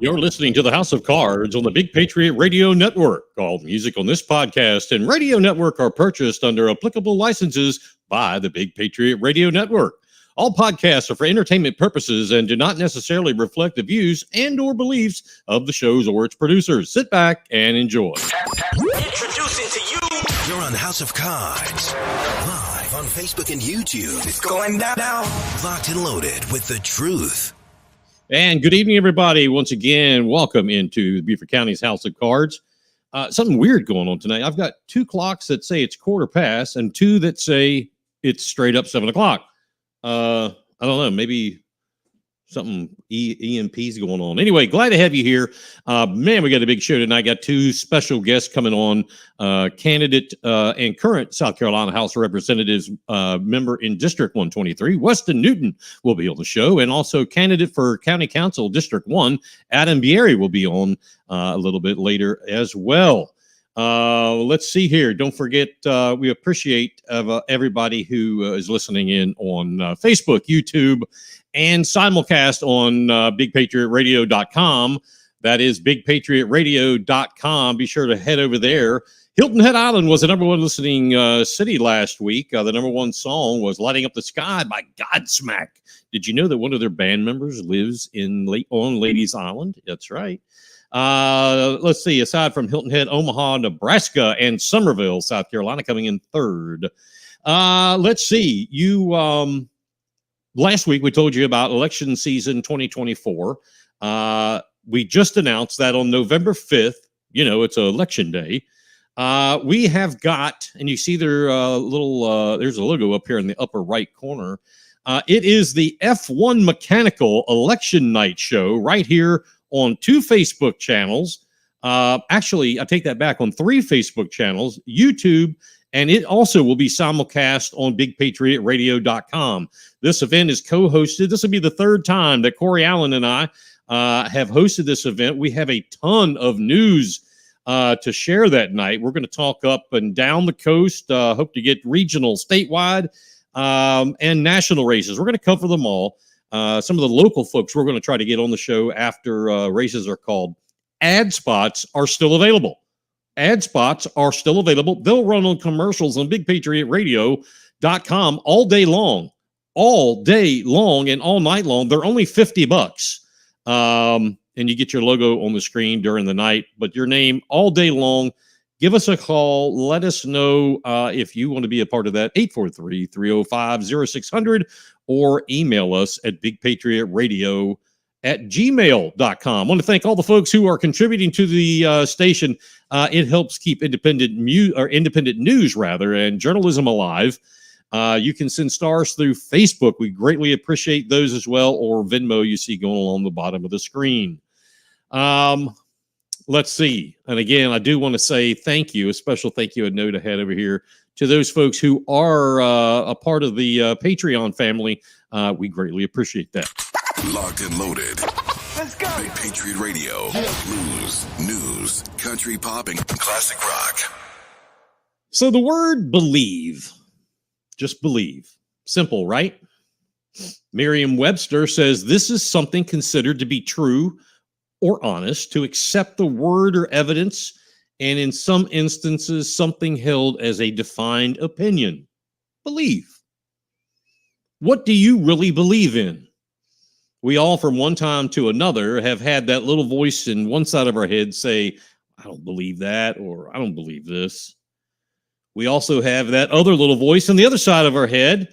You're listening to the House of Cards on the Big Patriot Radio Network. All music on this podcast and radio network are purchased under applicable licenses by the Big Patriot Radio Network. All podcasts are for entertainment purposes and do not necessarily reflect the views and or beliefs of the shows or its producers. Sit back and enjoy. Introducing to you. You're on House of Cards, live on Facebook and YouTube. It's going down now. Locked and loaded with the truth. And good evening, everybody. Once again, welcome into Beaufort County's House of Cards. Something weird going on tonight. I've got two clocks that say it's quarter past and two that say it's straight up 7 o'clock. I don't know, maybe something EMP's going on. Anyway, glad to have you here. Man, we got a big show tonight. Got two special guests coming on. Candidate and current South Carolina House of Representatives member in District 123, Weston Newton, will be on the show. And also candidate for County Council District 1, Adam Biery, will be on a little bit later as well. Let's see here. Don't forget, we appreciate everybody who is listening in on Facebook, YouTube, and simulcast on bigpatriotradio.com. That is bigpatriotradio.com. Be sure to head over there. Hilton Head Island was the number one listening city last week. The number one song was Lighting Up the Sky by Godsmack. Did you know that one of their band members lives on Ladies Island? That's right. Let's see, aside from Hilton Head, Omaha, Nebraska, and Somerville, South Carolina, coming in third. Let's see, last week we told you about election season 2024. We just announced that on November 5th, it's election day. We have got, and you see there's a logo up here in the upper right corner. It is the F1 Mechanical Election Night Show right here on two Facebook channels. Actually, I take that back, on three Facebook channels, YouTube, and it also will be simulcast on bigpatriotradio.com. This event is co-hosted. This will be the third time that Corey Allen and I have hosted this event. We have a ton of news to share that night. We're going to talk up and down the coast, hope to get regional, statewide, and national races. We're going to cover them all. Some of the local folks we're going to try to get on the show after races are called. Ad spots are still available. Ad spots are still available. They'll run on commercials on bigpatriotradio.com all day long, and all night long. They're only $50. And you get your logo on the screen during the night, but your name all day long. Give us a call. Let us know if you want to be a part of that, 843-305-0600, or email us at bigpatriotradio@gmail.com. I want to thank all the folks who are contributing to the station. It helps keep independent news and journalism alive. You can send stars through Facebook. We greatly appreciate those as well, or Venmo you see going along the bottom of the screen. Let's see. And again, I do want to say thank you, a special thank you, a note ahead over here to those folks who are a part of the Patreon family. We greatly appreciate that. Locked and loaded. Let's go. Big Patriot Radio. Blues, news, country pop, and classic rock. So the word believe, just believe. Simple, right? Merriam-Webster says this is something considered to be true or honest, to accept the word or evidence, and in some instances, something held as a defined opinion. Believe. What do you really believe in? We all, from one time to another, have had that little voice in one side of our head say, I don't believe that, or I don't believe this. We also have that other little voice on the other side of our head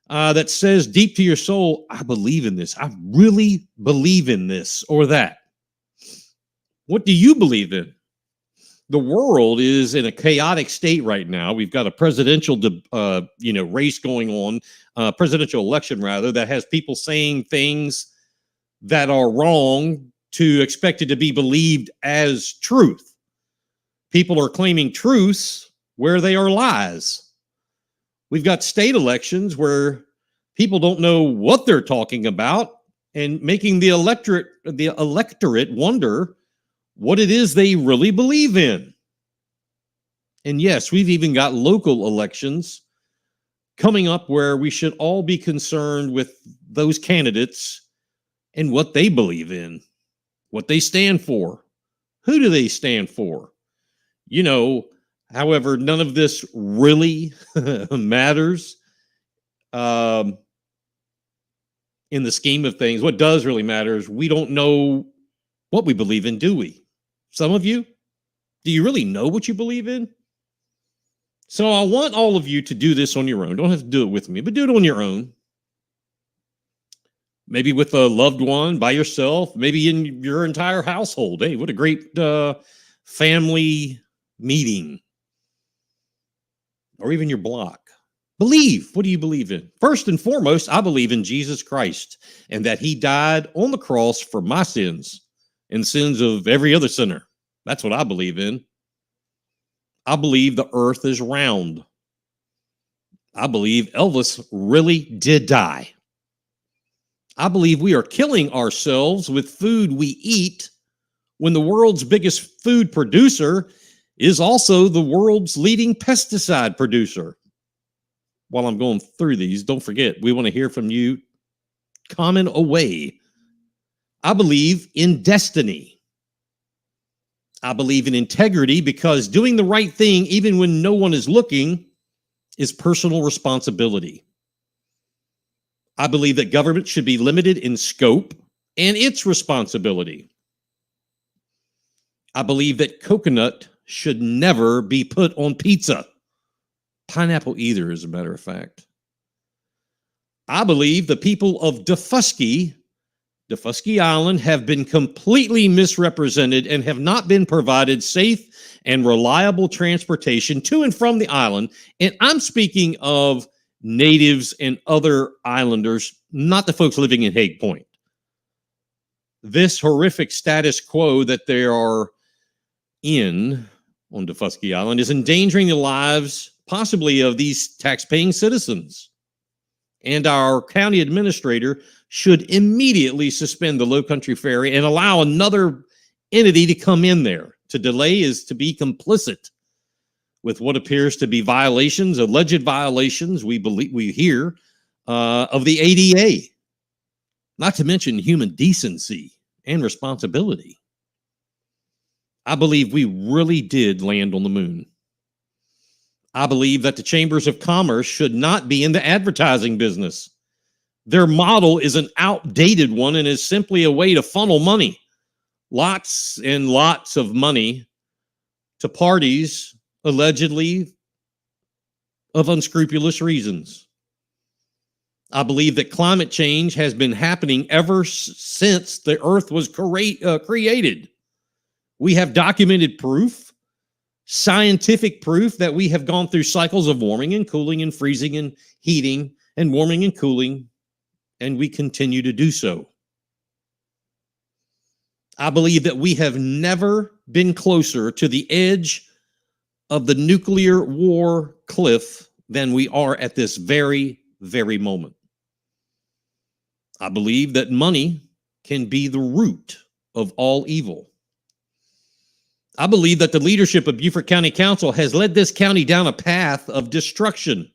that says deep to your soul, I believe in this. I really believe in this or that. What do you believe in? The world is in a chaotic state right now. We've got a presidential, race going on, presidential election rather, that has people saying things that are wrong to expect it to be believed as truth. People are claiming truths where they are lies. We've got state elections where people don't know what they're talking about and making the electorate wonder what it is they really believe in. And yes, we've even got local elections coming up where we should all be concerned with those candidates and what they believe in. what they stand for. Who do they stand for? You know, however, none of this really matters in the scheme of things. What does really matter is we don't know what we believe in, do we? Some of you, do you really know what you believe in? So I want all of you to do this on your own. Don't have to do it with me, but do it on your own. Maybe with a loved one, by yourself, maybe in your entire household. Hey, what a great family meeting. Or even your block. Believe. What do you believe in? First and foremost, I believe in Jesus Christ and that he died on the cross for my sins and sins of every other sinner. That's what I believe in. I believe the earth is round. I believe Elvis really did die. I believe we are killing ourselves with food we eat when the world's biggest food producer is also the world's leading pesticide producer. While I'm going through these, don't forget, we want to hear from you. Comment away. I believe in destiny. I believe in integrity because doing the right thing, even when no one is looking, is personal responsibility. I believe that government should be limited in scope and its responsibility. I believe that coconut should never be put on pizza. Pineapple either, as a matter of fact. I believe the people of Defusky Island, have been completely misrepresented and have not been provided safe and reliable transportation to and from the island. And I'm speaking of natives and other islanders, not the folks living in Hague Point. This horrific status quo that they are in on Defusky Island is endangering the lives, possibly, of these tax-paying citizens. And our county administrator should immediately suspend the Low Country Ferry and allow another entity to come in there. To delay is to be complicit with what appears to be violations, alleged violations, we hear, of the ADA. Not to mention human decency and responsibility. I believe we really did land on the moon. I believe that the chambers of commerce should not be in the advertising business. Their model is an outdated one and is simply a way to funnel money, lots and lots of money, to parties allegedly of unscrupulous reasons. I believe that climate change has been happening ever since the earth was created. We have documented proof, scientific proof, that we have gone through cycles of warming and cooling and freezing and heating and warming and cooling, and we continue to do so. I believe that we have never been closer to the edge of the nuclear war cliff than we are at this very, very moment. I believe that money can be the root of all evil. I believe that the leadership of Beaufort County Council has led this county down a path of destruction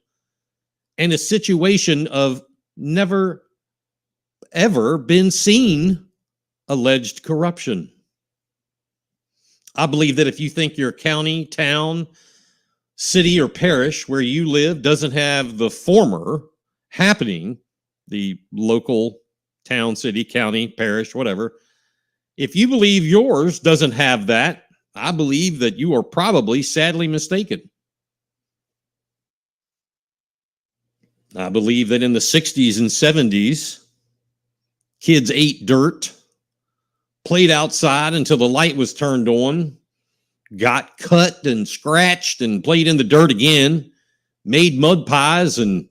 and a situation of never, ever been seen alleged corruption. I believe that if you think your county, town, city, or parish where you live doesn't have the former happening, the local town, city, county, parish, whatever, if you believe yours doesn't have that, I believe that you are probably sadly mistaken. I believe that in the 60s and 70s, kids ate dirt, played outside until the light was turned on, got cut and scratched and played in the dirt again, made mud pies, and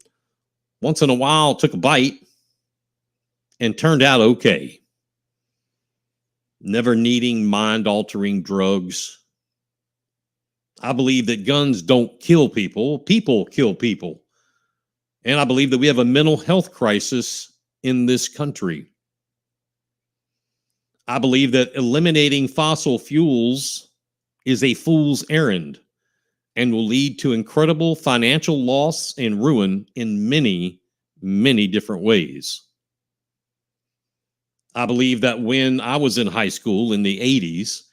once in a while took a bite and turned out okay. Never needing mind-altering drugs. I believe that guns don't kill people. People kill people. And I believe that we have a mental health crisis in this country. I believe that eliminating fossil fuels is a fool's errand and will lead to incredible financial loss and ruin in many, many different ways. I believe that when I was in high school in the 80s,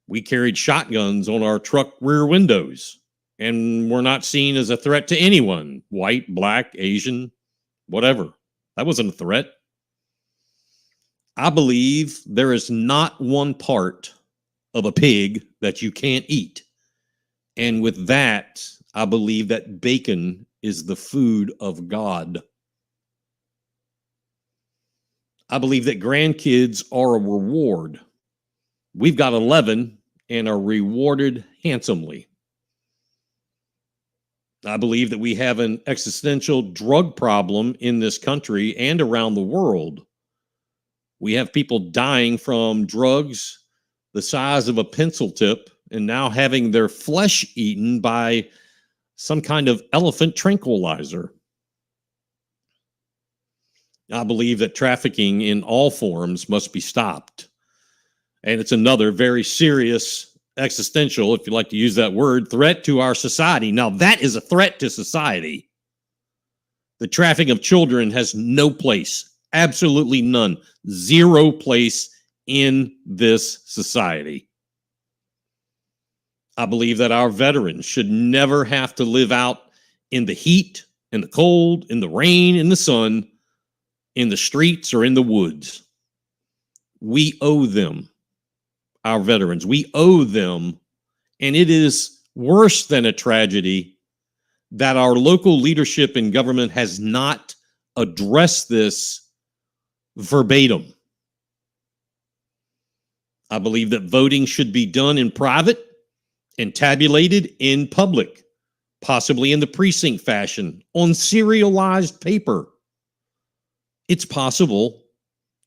we carried shotguns on our truck rear windows and were not seen as a threat to anyone, white, black, Asian, whatever. That wasn't a threat. I believe there is not one part of a pig that you can't eat. And with that, I believe that bacon is the food of God. I believe that grandkids are a reward. We've got 11 and are rewarded handsomely. I believe that we have an existential drug problem in this country and around the world. We have people dying from drugs the size of a pencil tip and now having their flesh eaten by some kind of elephant tranquilizer. I believe that trafficking in all forms must be stopped. And it's another very serious existential, if you like to use that word, threat to our society. Now, that is a threat to society. The trafficking of children has no place, absolutely none, zero place in this society. I believe that our veterans should never have to live out in the heat, in the cold, in the rain, in the sun, in the streets, or in the woods. We owe them, our veterans. We owe them, and it is worse than a tragedy that our local leadership in government has not addressed this verbatim. I believe that voting should be done in private and tabulated in public, possibly in the precinct fashion, on serialized paper. It's possible.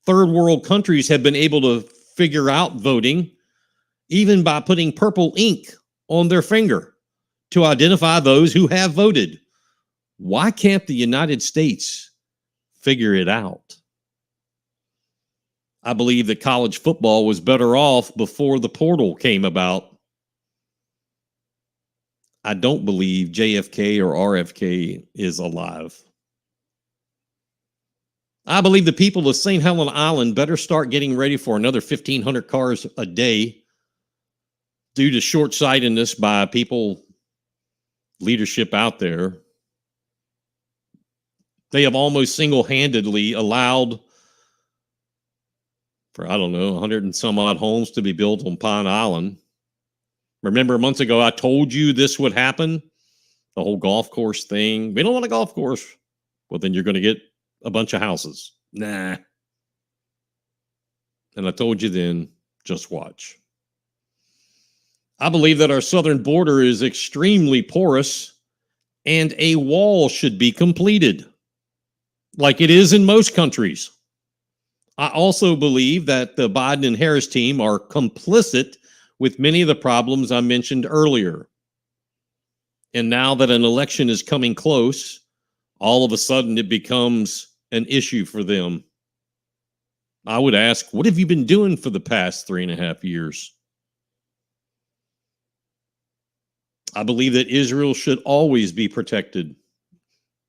Third world countries have been able to figure out voting even by putting purple ink on their finger to identify those who have voted. Why can't the United States figure it out? I believe that college football was better off before the portal came about. I don't believe JFK or RFK is alive. I believe the people of St. Helena Island better start getting ready for another 1,500 cars a day due to short-sightedness by people, leadership out there. They have almost single-handedly allowed for, 100 and some odd homes to be built on Pine Island. Remember months ago, I told you this would happen? The whole golf course thing. We don't want a golf course. Well, then you're going to get a bunch of houses. Nah. And I told you then, just watch. I believe that our southern border is extremely porous and a wall should be completed, like it is in most countries. I also believe that the Biden and Harris team are complicit with many of the problems I mentioned earlier. And now that an election is coming close, all of a sudden it becomes an issue for them. I would ask, what have you been doing for the past 3.5 years? I believe that Israel should always be protected.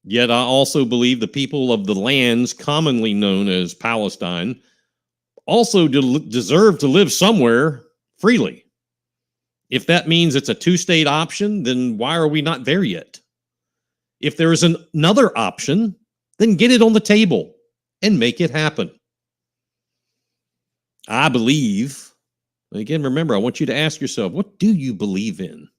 Yet I also believe the people of the lands commonly known as Palestine also deserve to live somewhere freely. If that means it's a two-state option, then why are we not there yet? If there is another option, then get it on the table and make it happen. I believe, again, remember, I want you to ask yourself, what do you believe in?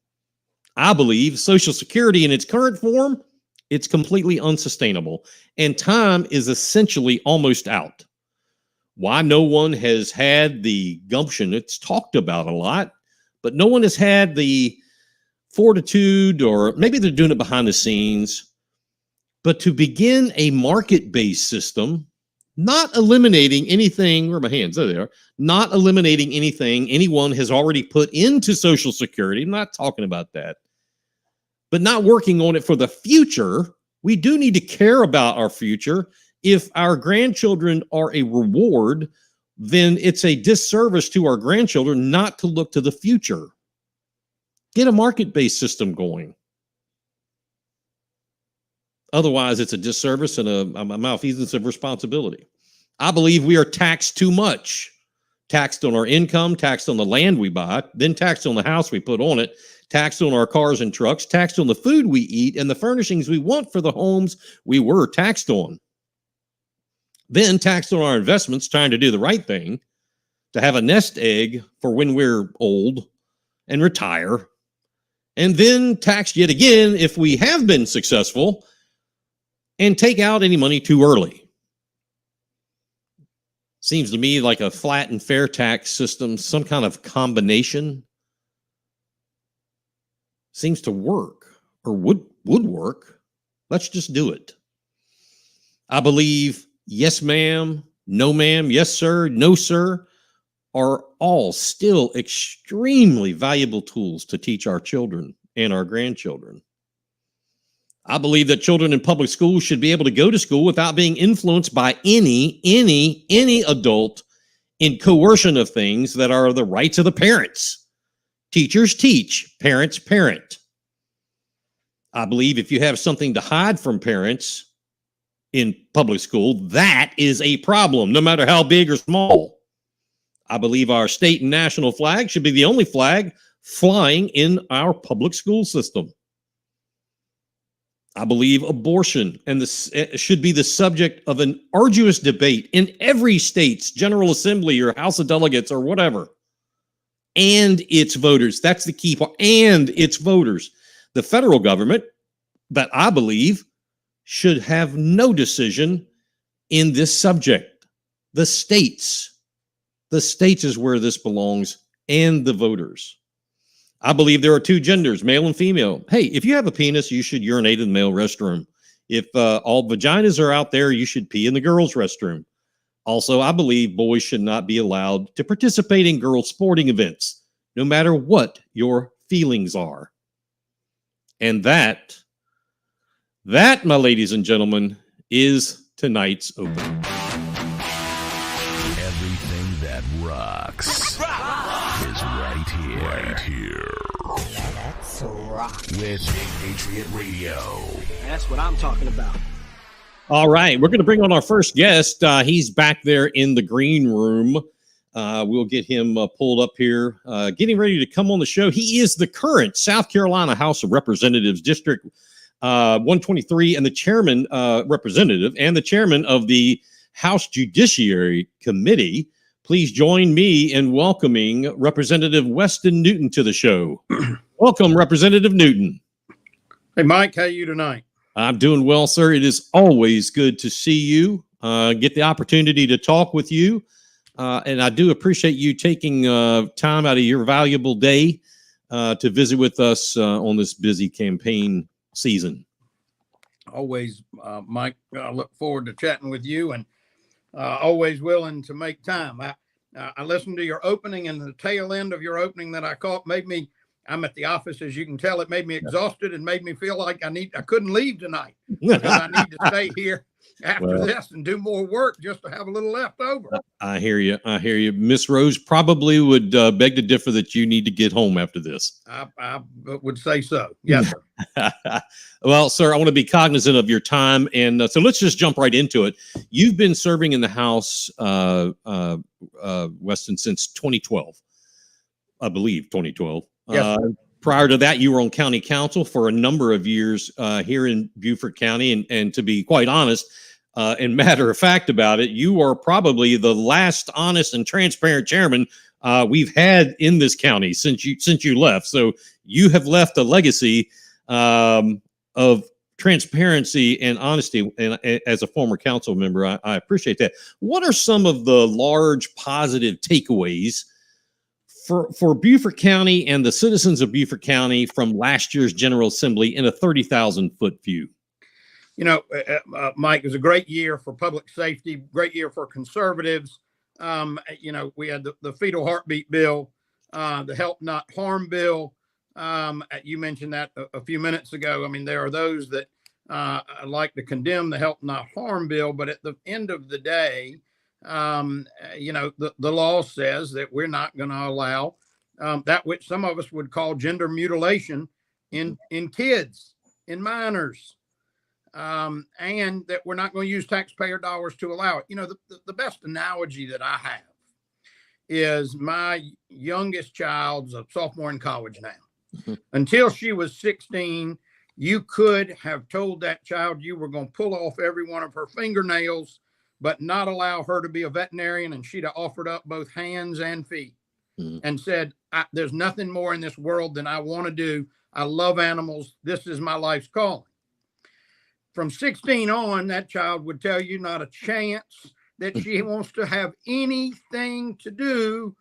I believe Social Security in its current form, it's completely unsustainable, and time is essentially almost out. Why no one has had the gumption, it's talked about a lot, but no one has had the fortitude, or maybe they're doing it behind the scenes, but to begin a market-based system, not eliminating anything, where are my hands? There they are. Not eliminating anything anyone has already put into Social Security. I'm not talking about that. But not working on it for the future. We do need to care about our future. If our grandchildren are a reward, then it's a disservice to our grandchildren not to look to the future. Get a market-based system going. Otherwise, it's a disservice and a malfeasance of responsibility. I believe we are taxed too much. Taxed on our income, taxed on the land we buy, then taxed on the house we put on it, taxed on our cars and trucks, taxed on the food we eat, and the furnishings we want for the homes we were taxed on. Then taxed on our investments, trying to do the right thing, to have a nest egg for when we're old and retire. And then taxed yet again if we have been successful and take out any money too early. Seems to me like a flat and fair tax system, some kind of combination, seems to work, or would work. Let's just do it. I believe yes, ma'am, no, ma'am, yes, sir, no, sir, are all still extremely valuable tools to teach our children and our grandchildren. I believe that children in public schools should be able to go to school without being influenced by any adult in coercion of things that are the rights of the parents. Teachers teach, parents parent. I believe if you have something to hide from parents in public school, that is a problem, no matter how big or small. I believe our state and national flag should be the only flag flying in our public school system. I believe abortion and this should be the subject of an arduous debate in every state's General Assembly or House of Delegates or whatever. And its voters. That's the key part. And its voters. The federal government, that I believe, should have no decision in this subject. The states. The states is where this belongs, and the voters. I believe there are two genders, male and female. Hey, if you have a penis, you should urinate in the male restroom. If all vaginas are out there, you should pee in the girls' restroom. Also, I believe boys should not be allowed to participate in girls' sporting events, no matter what your feelings are. And that, my ladies and gentlemen, is tonight's open. Everything that rocks is right here. Right here. Let's rock. With Big Patriot Radio. That's what I'm talking about. All right, we're going to bring on our first guest. He's back there in the green room. We'll get him pulled up here, getting ready to come on the show. He is the current South Carolina House of Representatives District 123 and the chairman representative and the chairman of the House Judiciary Committee. Please join me in welcoming Representative Weston Newton to the show. Welcome, Representative Newton. Hey, Mike, how are you tonight? I'm doing well, sir. It is always good to see you, get the opportunity to talk with you. And I do appreciate you taking time out of your valuable day to visit with us on this busy campaign season. Always, Mike, I look forward to chatting with you and always willing to make time. I listened to your opening, and the tail end of your opening that I caught made me, I'm at the office, as you can tell, it made me exhausted and made me feel like I couldn't leave tonight because I need to stay here after this and do more work just to have a little left over. I hear you. I hear you. Miss Rose probably would beg to differ that you need to get home after this. I would say so. Yes, sir. Well, sir, I want to be cognizant of your time. And so let's just jump right into it. You've been serving in the House, Weston, since 2012, I believe, 2012. Yes, prior to that, you were on county council for a number of years here in Beaufort County. And to be quite honest, and matter of fact about it, you are probably the last honest and transparent chairman we've had in this county since you left. So you have left a legacy of transparency and honesty. And as a former council member, I appreciate that. What are some of the large positive takeaways for Beaufort County and the citizens of Beaufort County from last year's General Assembly in a 30,000-foot view? You know, Mike, it was a great year for public safety, great year for conservatives. You know, we had the fetal heartbeat bill, the help not harm bill. You mentioned that a few minutes ago. I mean, there are those that like to condemn the help not harm bill, but at the end of the day, you know, the law says that we're not going to allow that which some of us would call gender mutilation in kids, in minors. and that we're not going to use taxpayer dollars to allow it. You know, the best analogy that I have is my youngest child's a sophomore in college now. Mhm. Until she was 16, you could have told that child you were going to pull off every one of her fingernails, but not allow her to be a veterinarian. And she'd have offered up both hands and feet Mhm. and said, there's nothing more in this world than I want to do. I love animals. This is my life's calling. From 16 on, that child would tell you not a chance that she wants to have anything to do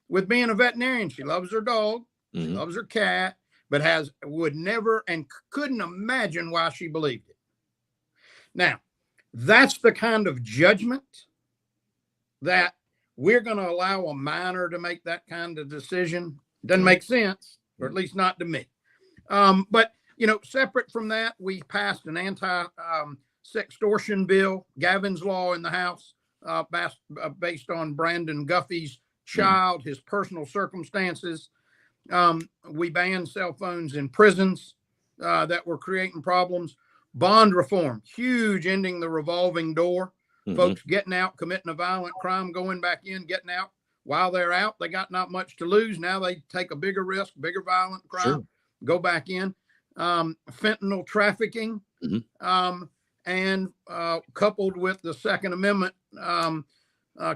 with being a veterinarian. She loves her dog. She Mhm. loves her cat, but would never and couldn't imagine why she believed it. Now, that's the kind of judgment that we're going to allow a minor to make that kind of decision. Doesn't make sense, or at least not to me. But, you know, separate from that, we passed an anti-sextortion bill, Gavin's Law, in the House, based on Brandon Guffey's child, his personal circumstances. We banned cell phones in prisons that were creating problems. Bond reform, huge, ending the revolving door. Mhm. Folks getting out, committing a violent crime, going back in, getting out. While they're out, they got not much to lose. Now they take a bigger risk, bigger violent crime, Sure. go back in. Fentanyl trafficking, Mhm. and coupled with the Second Amendment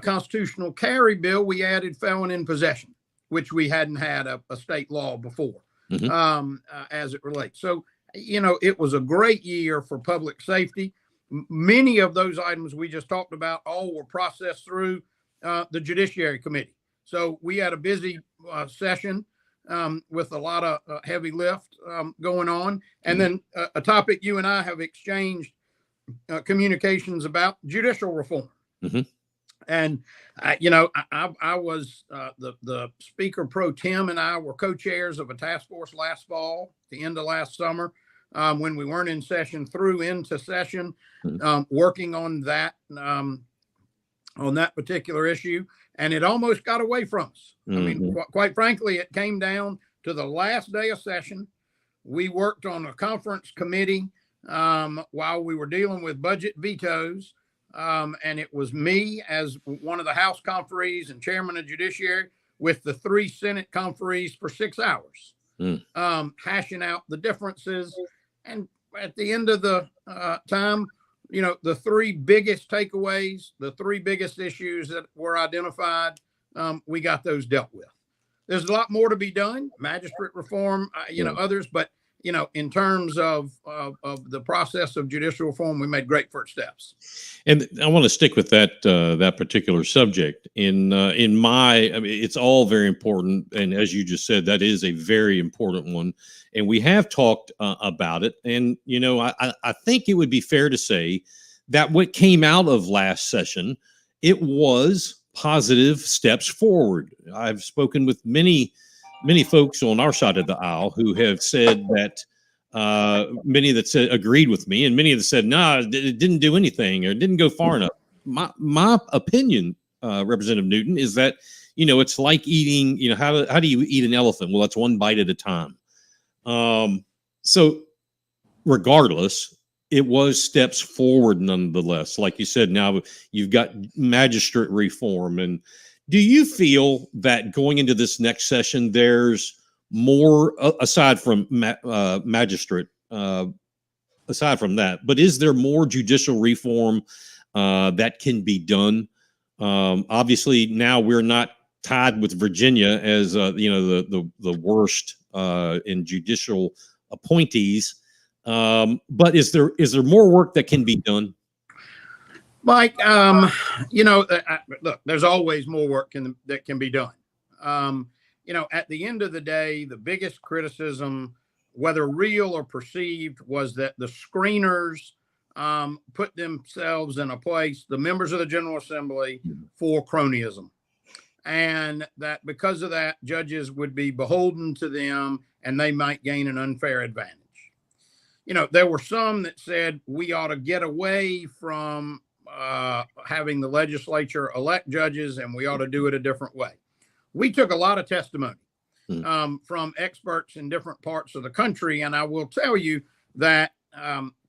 constitutional carry bill, we added felon in possession, which we hadn't had a state law before, Mhm. as it relates. So, you know, it was a great year for public safety. Many of those items we just talked about all were processed through the Judiciary Committee. So we had a busy session with a lot of heavy lift going on. And then a topic you and I have exchanged communications about, judicial reform. Mhm. And, you know, I was the Speaker Pro Tem and I were co-chairs of a task force last fall, the end of last summer, when we weren't in session, through into session, working on that particular issue. And it almost got away from us. I mean, quite frankly, it came down to the last day of session. We worked on a conference committee while we were dealing with budget vetoes. And it was me as one of the House conferees and chairman of Judiciary with the 3 Senate conferees for 6 hours, hashing out the differences. And at the end of the time, you know, the 3 biggest takeaways, the 3 biggest issues that were identified, we got those dealt with. There's a lot more to be done, magistrate reform, you know, others, but, you know, in terms of the process of judicial reform, we made great first steps. And I want to stick with that particular subject. I mean, it's all very important, and as you just said, that is a very important one. And we have talked about it. And you know, I think it would be fair to say that what came out of last session, it was positive steps forward. I've spoken with many folks on our side of the aisle who have said that. Many that said agreed with me, and many that said, "No, it didn't do anything or didn't go far enough." My opinion, Representative Newton, is that, you know, it's like eating. You know, how do you eat an elephant? Well, that's one bite at a time. So, regardless, it was steps forward nonetheless. Like you said, now you've got magistrate reform, and do you feel that going into this next session, there's more aside from magistrate, aside from that, but is there more judicial reform that can be done? Obviously, now we're not tied with Virginia as you know, the worst in judicial appointees. But is there more work that can be done? Mike, you know, look, there's always more work that can be done. You know, at the end of the day, the biggest criticism, whether real or perceived, was that the screeners put themselves in a place, the members of the General Assembly, for cronyism. And that because of that, judges would be beholden to them and they might gain an unfair advantage. You know, there were some that said we ought to get away from having the legislature elect judges and we ought to do it a different way. We took a lot of testimony from experts in different parts of the country. And I will tell you that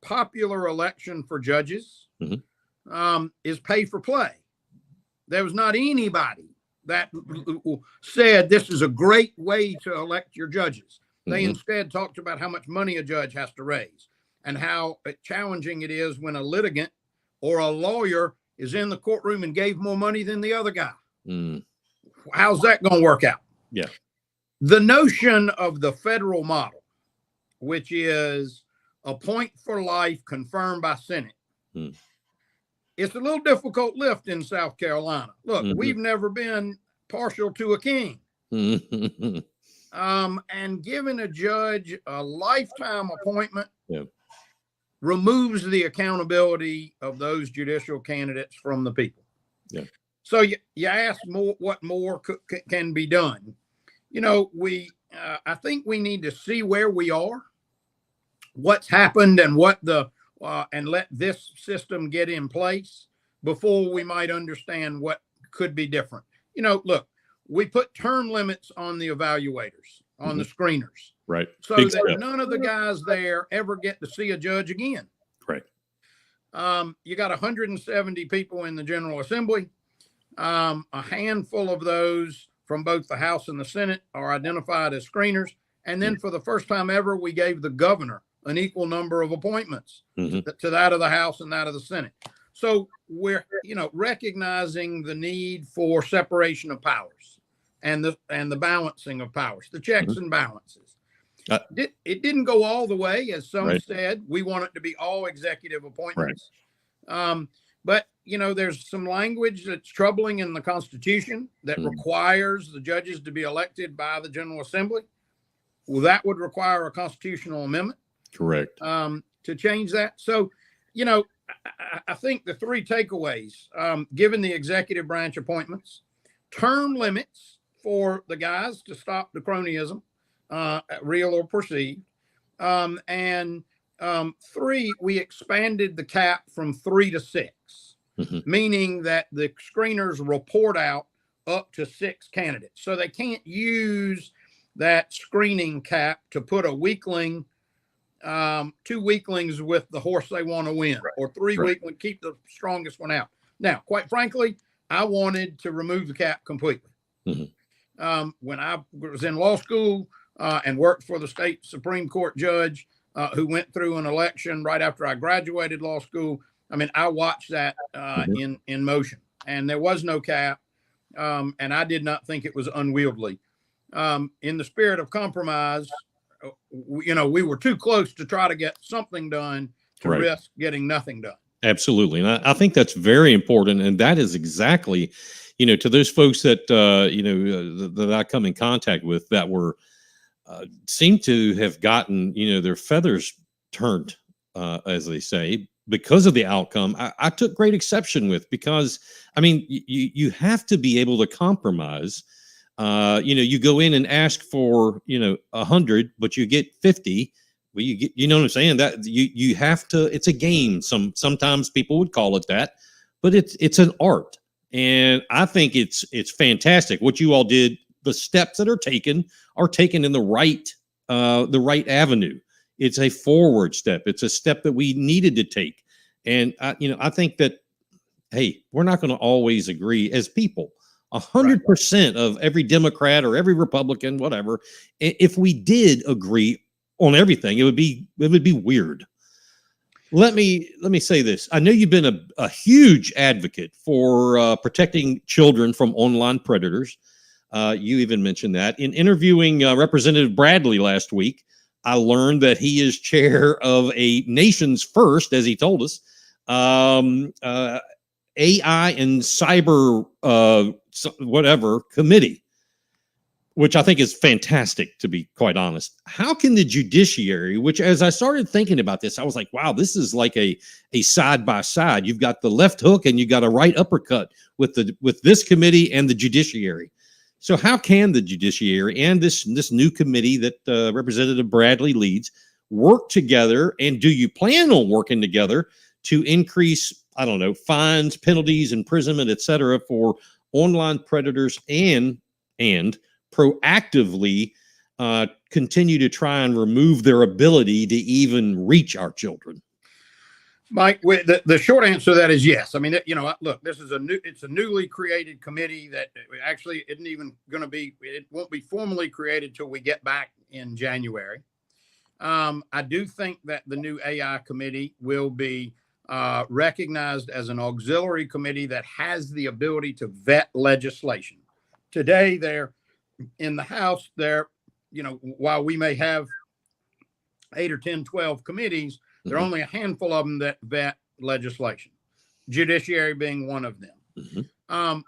popular election for judges is pay for play. There was not anybody that said this is a great way to elect your judges. They instead talked about how much money a judge has to raise and how challenging it is when a litigant or a lawyer is in the courtroom and gave more money than the other guy. How's that going to work out? Yeah. The notion of the federal model, which is appoint for life confirmed by Senate. It's a little difficult lift in South Carolina. Look, we've never been partial to a king. And giving a judge a lifetime appointment removes the accountability of those judicial candidates from the people. So you ask what more can be done. You know, I think we need to see where we are, what's happened, and and let this system get in place before we might understand what could be different. You know, look, we put term limits on the evaluators, on the screeners. Right. So that none of the guys there ever get to see a judge again. Right. You got 170 people in the General Assembly. A handful of those from both the House and the Senate are identified as screeners. And then for the first time ever, we gave the governor an equal number of appointments to that of the House and that of the Senate. So we're, recognizing the need for separation of powers and the balancing of powers, the checks and balances. It didn't go all the way, as some said. We want it to be all executive appointments. But, there's some language that's troubling in the Constitution that requires the judges to be elected by the General Assembly. Well, that would require a constitutional amendment. Correct. To change that. So, I think the three takeaways, given the executive branch appointments, term limits for the guys to stop the cronyism, real or perceived, and three, we expanded the cap from 3 to 6, meaning that the screeners report out up to 6 candidates. So they can't use that screening cap to put a weakling, 2 weaklings with the horse they want to win, or 3 weaklings, keep the strongest one out. Now, quite frankly, I wanted to remove the cap completely. When I was in law school and worked for the state Supreme Court judge who went through an election right after I graduated law school, I mean, I watched that in motion, and there was no cap, and I did not think it was unwieldy. In the spirit of compromise, we were too close to try to get something done to risk getting nothing done. Absolutely. And I think that's very important. And that is exactly, to those folks that, that I come in contact with that were, seem to have gotten, their feathers turned, as they say, because of the outcome. I took great exception with, because, I mean, you have to be able to compromise. You go in and ask for, 100, but you get 50. Well, you know what I'm saying? That you have to, it's a game. Sometimes people would call it that, but it's an art. And I think it's fantastic what you all did. The steps that are taken in the right avenue. It's a forward step. It's a step that we needed to take. And I think that, hey, we're not going to always agree as people. 100% of every Democrat or every Republican, whatever, if we did agree on everything, it would be weird. Let me say this. I know you've been a huge advocate for protecting children from online predators. You even mentioned that in interviewing Representative Bradley last week. I learned that he is chair of a nation's first, as he told us, AI and cyber whatever committee, which I think is fantastic, to be quite honest. How can the judiciary, which as I started thinking about this, I was like, wow, this is like a side by side. You've got the left hook and you got a right uppercut with this committee and the judiciary. So how can the judiciary and this new committee that Representative Bradley leads work together? And do you plan on working together to increase, I don't know, fines, penalties, imprisonment, et cetera, for online predators and proactively continue to try and remove their ability to even reach our children? Mike, the short answer to that is yes. I mean, look, this is it's a newly created committee that actually isn't even going to be, it won't be formally created till we get back in January. I do think that the new AI committee will be recognized as an auxiliary committee that has the ability to vet legislation. Today, they're in the House, while we may have 8 or 10, 12 committees, there are only a handful of them that vet legislation, Judiciary being one of them.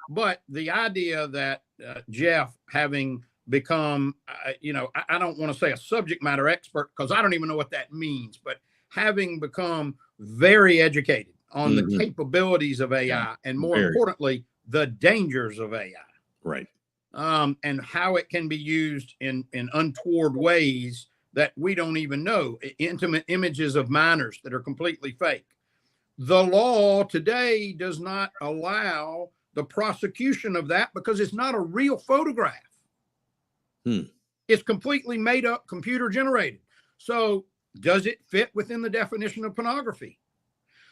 But the idea that Jeff, having become, I don't want to say a subject matter expert because I don't even know what that means, but having become very educated on the capabilities of AI and more importantly, the dangers of AI. Right. And how it can be used in untoward ways that we don't even know, intimate images of minors that are completely fake. The law today does not allow the prosecution of that because it's not a real photograph. It's completely made up, computer generated. So does it fit within the definition of pornography?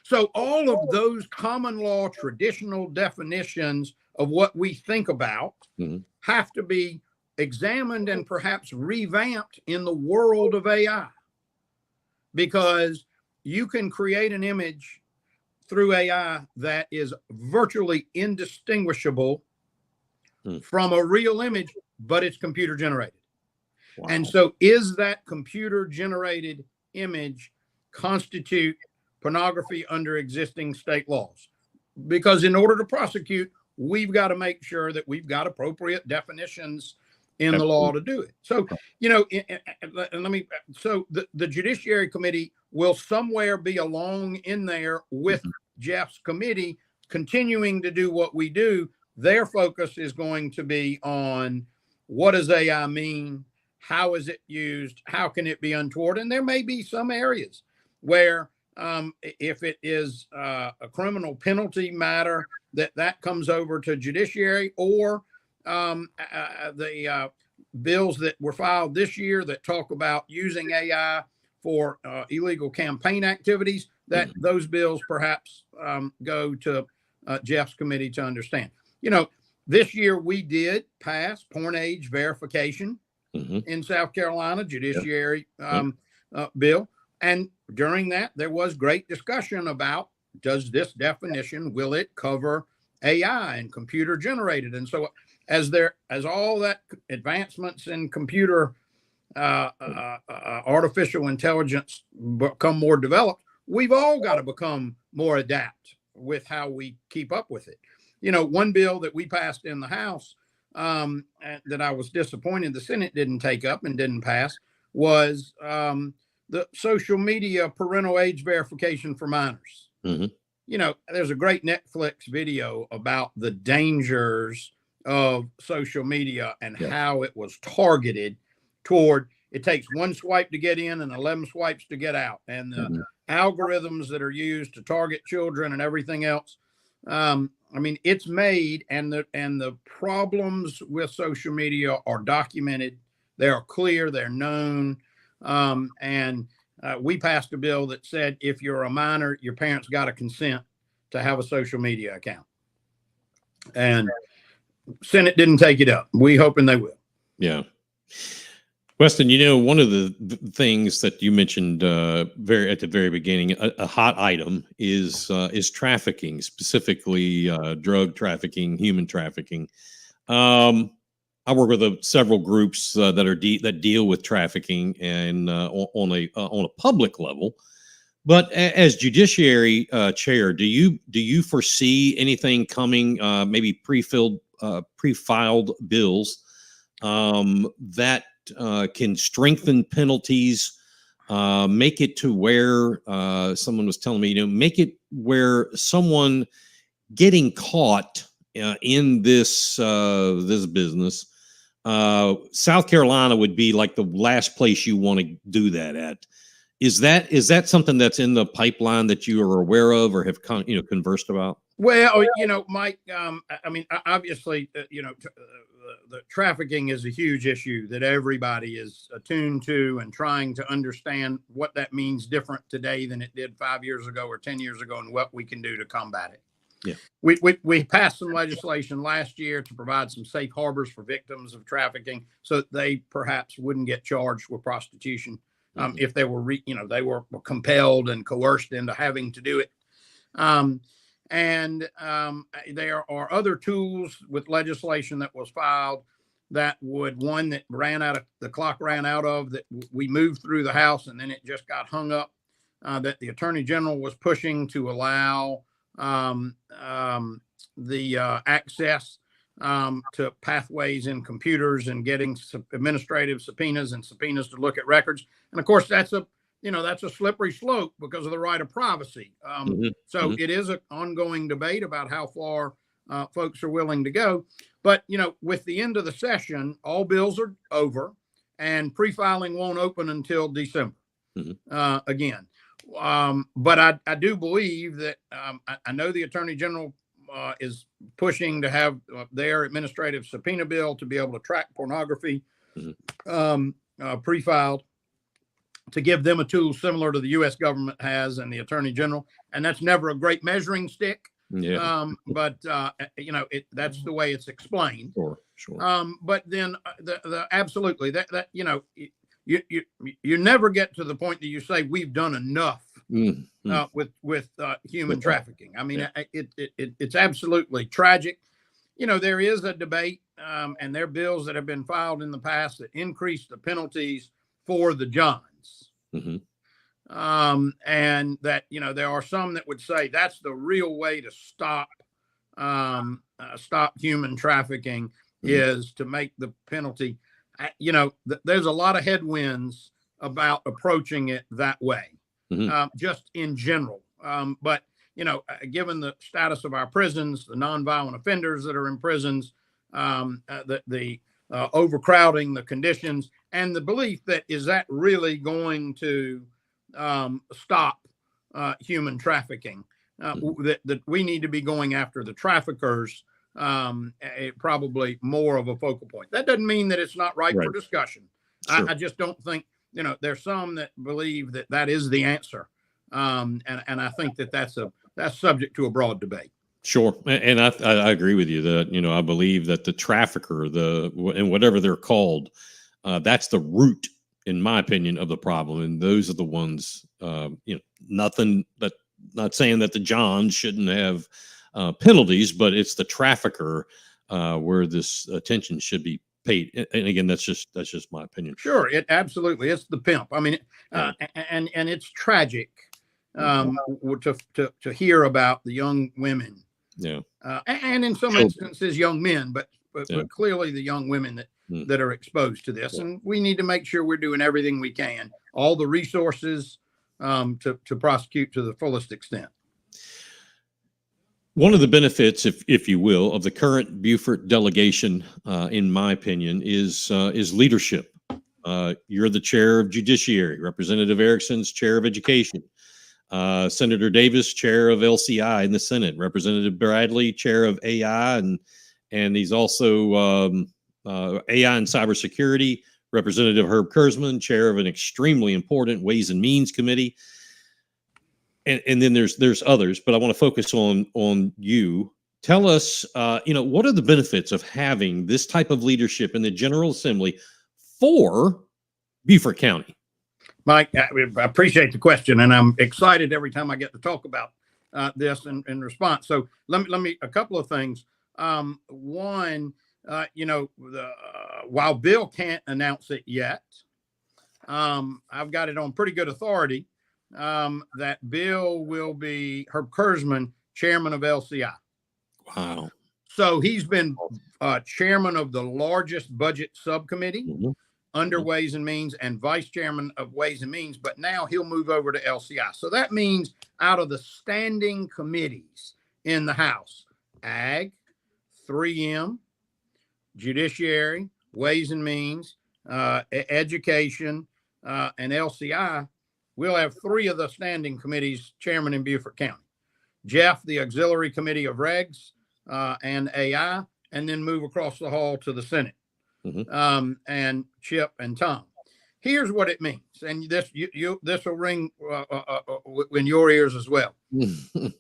So all of those common law, traditional definitions of what we think about have to be examined and perhaps revamped in the world of AI, because you can create an image through AI that is virtually indistinguishable from a real image, but it's computer generated. Wow. And so is that computer generated image constitute pornography under existing state laws? Because in order to prosecute, we've got to make sure that we've got appropriate definitions in the law to do it. So, the Judiciary Committee will somewhere be along in there with Jeff's committee, continuing to do what we do. Their focus is going to be on what does AI mean? How is it used? How can it be untoward? And there may be some areas where if it is a criminal penalty matter, that comes over to Judiciary, or the bills that were filed this year that talk about using AI for illegal campaign activities, that those bills perhaps go to Jeff's committee to understand. This year we did pass porn age verification in South Carolina, Judiciary bill. And during that, there was great discussion about, does this definition, will it cover AI and computer generated? And so as all that advancements in computer artificial intelligence become more developed, we've all got to become more adept with how we keep up with it. One bill that we passed in the House that I was disappointed the Senate didn't take up and didn't pass was the social media parental age verification for minors. There's a great Netflix video about the dangers of social media and how it was targeted toward, it takes one swipe to get in and 11 swipes to get out. And the algorithms that are used to target children and everything else. It's made, and the problems with social media are documented. They are clear, they're known. And we passed a bill that said if you're a minor, your parents got to consent to have a social media account. And Senate didn't take it up. We hoping they will. Yeah. Weston, one of the things that you mentioned at the very beginning, a hot item is trafficking, specifically drug trafficking, human trafficking. I work with several groups that deal with trafficking and on a public level. But as Judiciary Chair, do you foresee anything coming? Maybe pre-filed bills that can strengthen penalties, make it to where someone was telling me, make it where someone getting caught in this business, South Carolina would be like the last place you want to do that at. Is that something that's in the pipeline that you are aware of or have conversed about? Well, Mike, obviously, the trafficking is a huge issue that everybody is attuned to and trying to understand what that means different today than it did 5 years ago or 10 years ago, and what we can do to combat it. Yeah. We passed some legislation last year to provide some safe harbors for victims of trafficking, so that they perhaps wouldn't get charged with prostitution if they were, they were compelled and coerced into having to do it. There are other tools with legislation that was filed that one that the clock ran out of, that we moved through the House and then it just got hung up, that the Attorney General was pushing to allow the access to pathways in computers and getting administrative subpoenas and subpoenas to look at records. And of course, that's a slippery slope because of the right of privacy. So it is an ongoing debate about how far folks are willing to go. But, with the end of the session, all bills are over and pre-filing won't open until December again. But I do believe that I know the Attorney General is pushing to have their administrative subpoena bill to be able to track pornography pre-filed, to give them a tool similar to the U.S. government has and the Attorney General. And that's never a great measuring stick. Yeah. But that's the way it's explained. Sure. But then absolutely that you never get to the point that you say we've done enough with human trafficking. I mean, it's absolutely tragic. There is a debate, and there are bills that have been filed in the past that increase the penalties for the Johns. And that, there are some that would say that's the real way to stop human trafficking is to make the penalty. There's a lot of headwinds about approaching it that way, just in general. But, given the status of our prisons, the nonviolent offenders that are in prisons, the overcrowding, the conditions, and the belief that is that really going to stop human trafficking, that we need to be going after the traffickers, probably more of a focal point. That doesn't mean that it's not right for discussion. Sure. I just don't think, there's some that believe that is the answer. And I think that's subject to a broad debate. Sure. And I agree with you that, I believe that the trafficker, and whatever they're called, that's the root, in my opinion, of the problem. And those are the ones, not saying that the Johns shouldn't have penalties, but it's the trafficker where this attention should be paid. And again, that's just my opinion. Sure. It absolutely. It's the pimp. I mean, and it's tragic to hear about the young women. Yeah. And in some instances, young men, but clearly the young women that are exposed to this. And we need to make sure we're doing everything we can, all the resources to prosecute to the fullest extent. One of the benefits, if you will, of the current Beaufort delegation, in my opinion, is leadership. You're the chair of Judiciary, Representative Erickson's chair of Education, Senator Davis, chair of LCI in the Senate, Representative Bradley, chair of AI, and he's also AI and cybersecurity, Representative Herb Kurzman, chair of an extremely important Ways and Means Committee. And then there's others, but I want to focus on you. Tell us, what are the benefits of having this type of leadership in the General Assembly for Beaufort County? Mike, I appreciate the question, and I'm excited every time I get to talk about this in response. So let me a couple of things. One, while Bill can't announce it yet, I've got it on pretty good authority that Bill will be Herb Kurzman, chairman of LCI. Wow. So he's been chairman of the largest budget subcommittee under Ways and Means and vice chairman of Ways and Means, but now he'll move over to LCI. So that means out of the standing committees in the House, Ag, 3M, Judiciary, Ways and Means, Education, and LCI, we'll have three of the standing committees chairman in Beaufort County. Jeff, the auxiliary committee of Regs and AI, and then move across the hall to the Senate. And Chip and Tom. Here's what it means, and this will ring in your ears as well.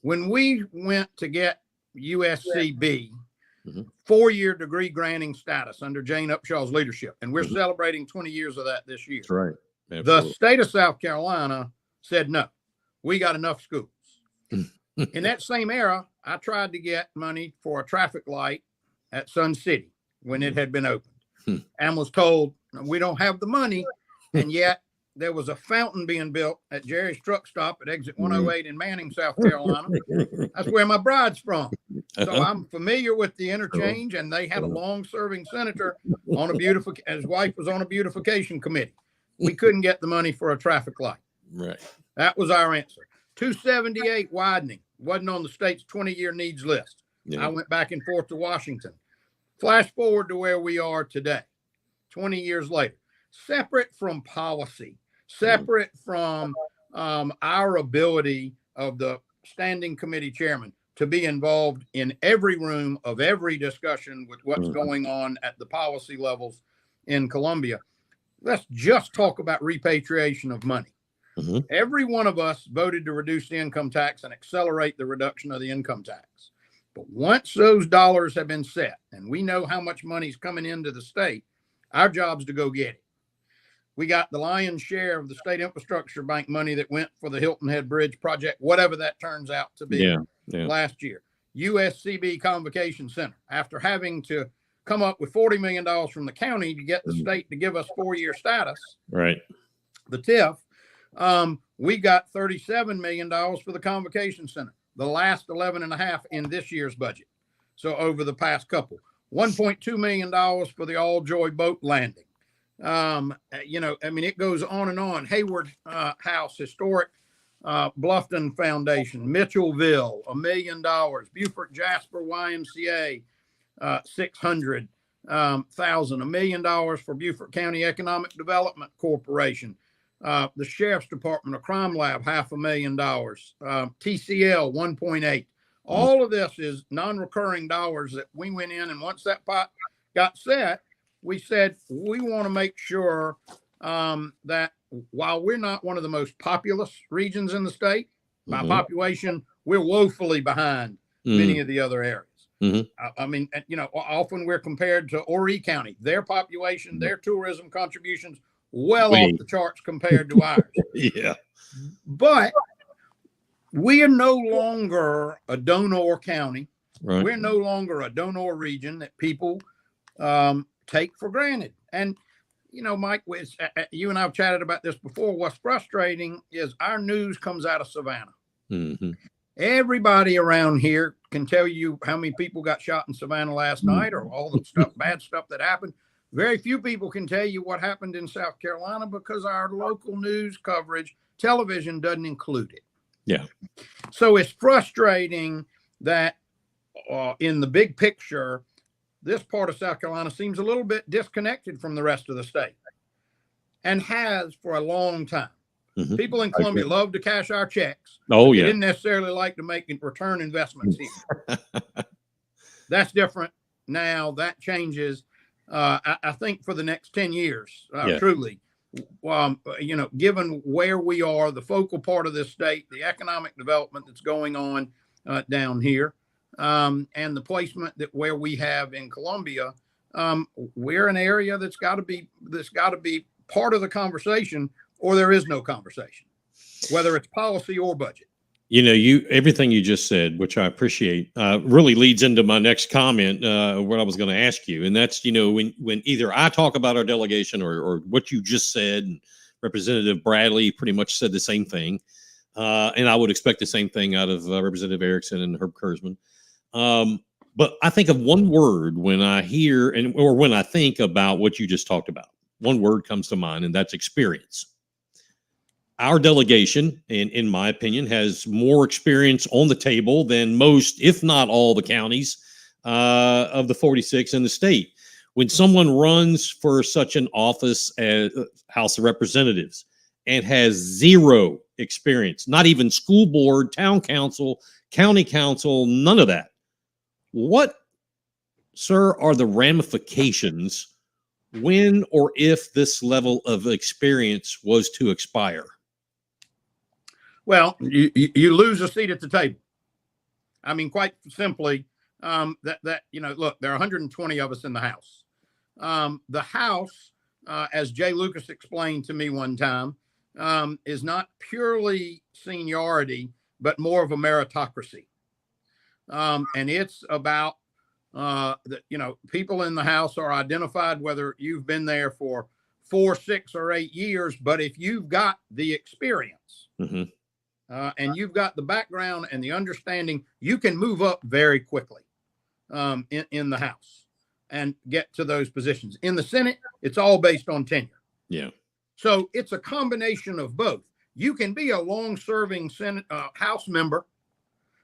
When we went to get USCB 4-year degree granting status under Jane Upshaw's leadership, and we're celebrating 20 years of that this year. That's right. Absolutely. The state of South Carolina said, no, we got enough schools. In that same era, I tried to get money for a traffic light at Sun City when it had been opened and was told, we don't have the money. And yet there was a fountain being built at Jerry's truck stop at exit 108 in Manning, South Carolina. That's where my bride's from. So I'm familiar with the interchange, and they had a long-serving senator on his wife was on a beautification committee. We couldn't get the money for a traffic light. Right. That was our answer. 278 widening wasn't on the state's 20-year needs list. I went back and forth to Washington. Flash forward to where we are today, 20 years later. Separate from policy, separate from our ability of the standing committee chairman to be involved in every room of every discussion with what's going on at the policy levels in Columbia. Let's just talk about repatriation of money. Every one of us voted to reduce the income tax and accelerate the reduction of the income tax. But once those dollars have been set and we know how much money's coming into the state, our job's to go get it. We got the lion's share of the state infrastructure bank money that went for the Hilton Head Bridge project, whatever that turns out to be last year. USCB Convocation Center, after having to come up with $40 million from the county to get the state to give us 4-year status. Right. The TIF, we got $37 million for the Convocation Center, the last 11.5 in this year's budget. So over the past couple, $1.2 million for the All Joy boat landing. It goes on and on. Hayward House, historic Bluffton Foundation, Mitchellville, $1 million, Beaufort Jasper YMCA, $600,000, $1 million for Beaufort County Economic Development Corporation, the Sheriff's Department, a crime lab, $500,000, TCL 1.8. All of this is non-recurring dollars that we went in, and once that pot got set, we said we want to make sure that while we're not one of the most populous regions in the state, by population, we're woefully behind many of the other areas. Often we're compared to Horry County, their population, their tourism contributions, well off the charts compared to ours. But we are no longer a donor county. Right. We're no longer a donor region that people take for granted. And, Mike, you and I have chatted about this before. What's frustrating is our news comes out of Savannah. Everybody around here can tell you how many people got shot in Savannah last night or all the bad stuff that happened. Very few people can tell you what happened in South Carolina because our local news coverage, television doesn't include it. Yeah. So it's frustrating that in the big picture, this part of South Carolina seems a little bit disconnected from the rest of the state and has for a long time. People in Columbia love to cash our checks. Oh, yeah. They didn't necessarily like to make return investments here. That's different now. That changes. I think for the next 10 years, truly, given where we are, the focal part of this state, the economic development that's going on down here, and the placement where we have in Columbia, we're an area that's got to be part of the conversation, or there is no conversation, whether it's policy or budget. Everything you just said, which I appreciate, really leads into my next comment, what I was going to ask you. And that's, when either I talk about our delegation or what you just said, and Representative Bradley pretty much said the same thing. And I would expect the same thing out of Representative Erickson and Herb Kurzman. But I think of one word when I hear or when I think about what you just talked about. One word comes to mind, and that's experience. Our delegation, in my opinion, has more experience on the table than most, if not all, the counties of the 46 in the state. When someone runs for such an office as House of Representatives and has zero experience, not even school board, town council, county council, none of that, what Sir, are the ramifications when or if this level of experience was to expire? Well, you lose a seat at the table. I mean, quite simply, look, there are 120 of us in the House. The House, as Jay Lucas explained to me one time, is not purely seniority, but more of a meritocracy. And it's about people in the House are identified whether you've been there for 4, 6, or 8 years, but if you've got the experience, Mm-hmm. and you've got the background and the understanding, you can move up very quickly in the House and get to those positions. In the Senate, it's all based on tenure. Yeah. So it's a combination of both. You can be a long-serving Senate House member,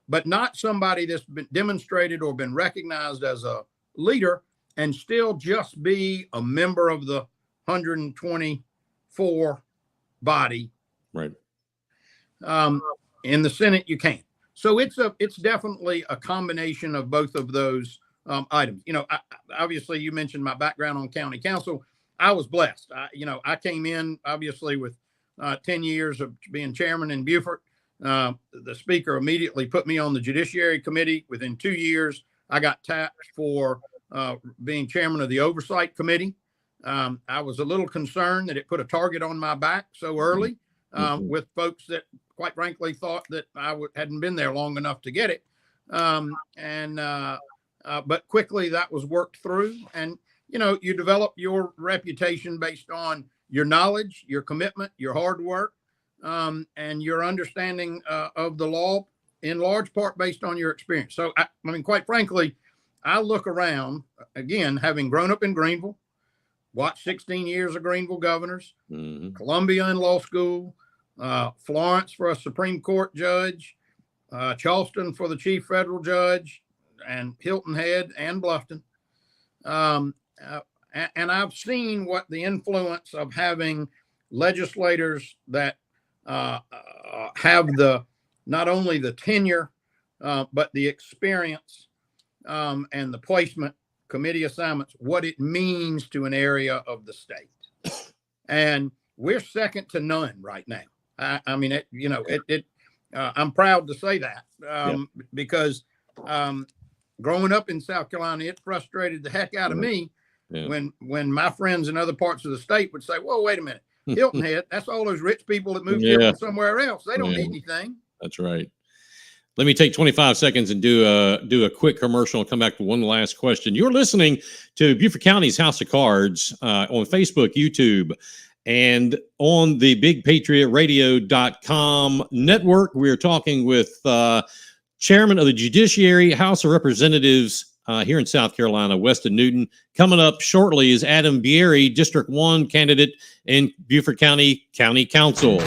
but not somebody that's been demonstrated or been recognized as a leader, and still just be a member of the 124 body. Right. In the Senate, you can't. So it's definitely a combination of both of those items. Obviously, you mentioned my background on county council. I was blessed. I came in obviously with 10 years of being chairman in Beaufort. The speaker immediately put me on the Judiciary Committee. Within 2 years, I got tapped for being chairman of the Oversight Committee. I was a little concerned that it put a target on my back so early with folks that, quite frankly, thought that I hadn't been there long enough to get it. But quickly that was worked through. And, you develop your reputation based on your knowledge, your commitment, your hard work, and your understanding of the law, in large part based on your experience. So, I mean, quite frankly, I look around, again, having grown up in Greenville, watched 16 years of Greenville governors, Columbia in law school, Florence for a Supreme Court judge, Charleston for the chief federal judge, and Hilton Head and Bluffton. And I've seen what the influence of having legislators that have not only the tenure, but the experience and the placement, committee assignments, what it means to an area of the state. And we're second to none right now. I'm proud to say that because growing up in South Carolina, it frustrated the heck out of me when my friends in other parts of the state would say, "Whoa, wait a minute, Hilton Head, that's all those rich people that moved here from somewhere else. They don't need anything." That's right. Let me take 25 seconds and do a quick commercial and come back to one last question. You're listening to Beaufort County's House of Cards on Facebook, YouTube, and on the BigPatriotRadio.com network. We're talking with Chairman of the Judiciary, House of Representatives here in South Carolina, Weston Newton. Coming up shortly is Adam Biery, District 1 candidate in Beaufort County County Council.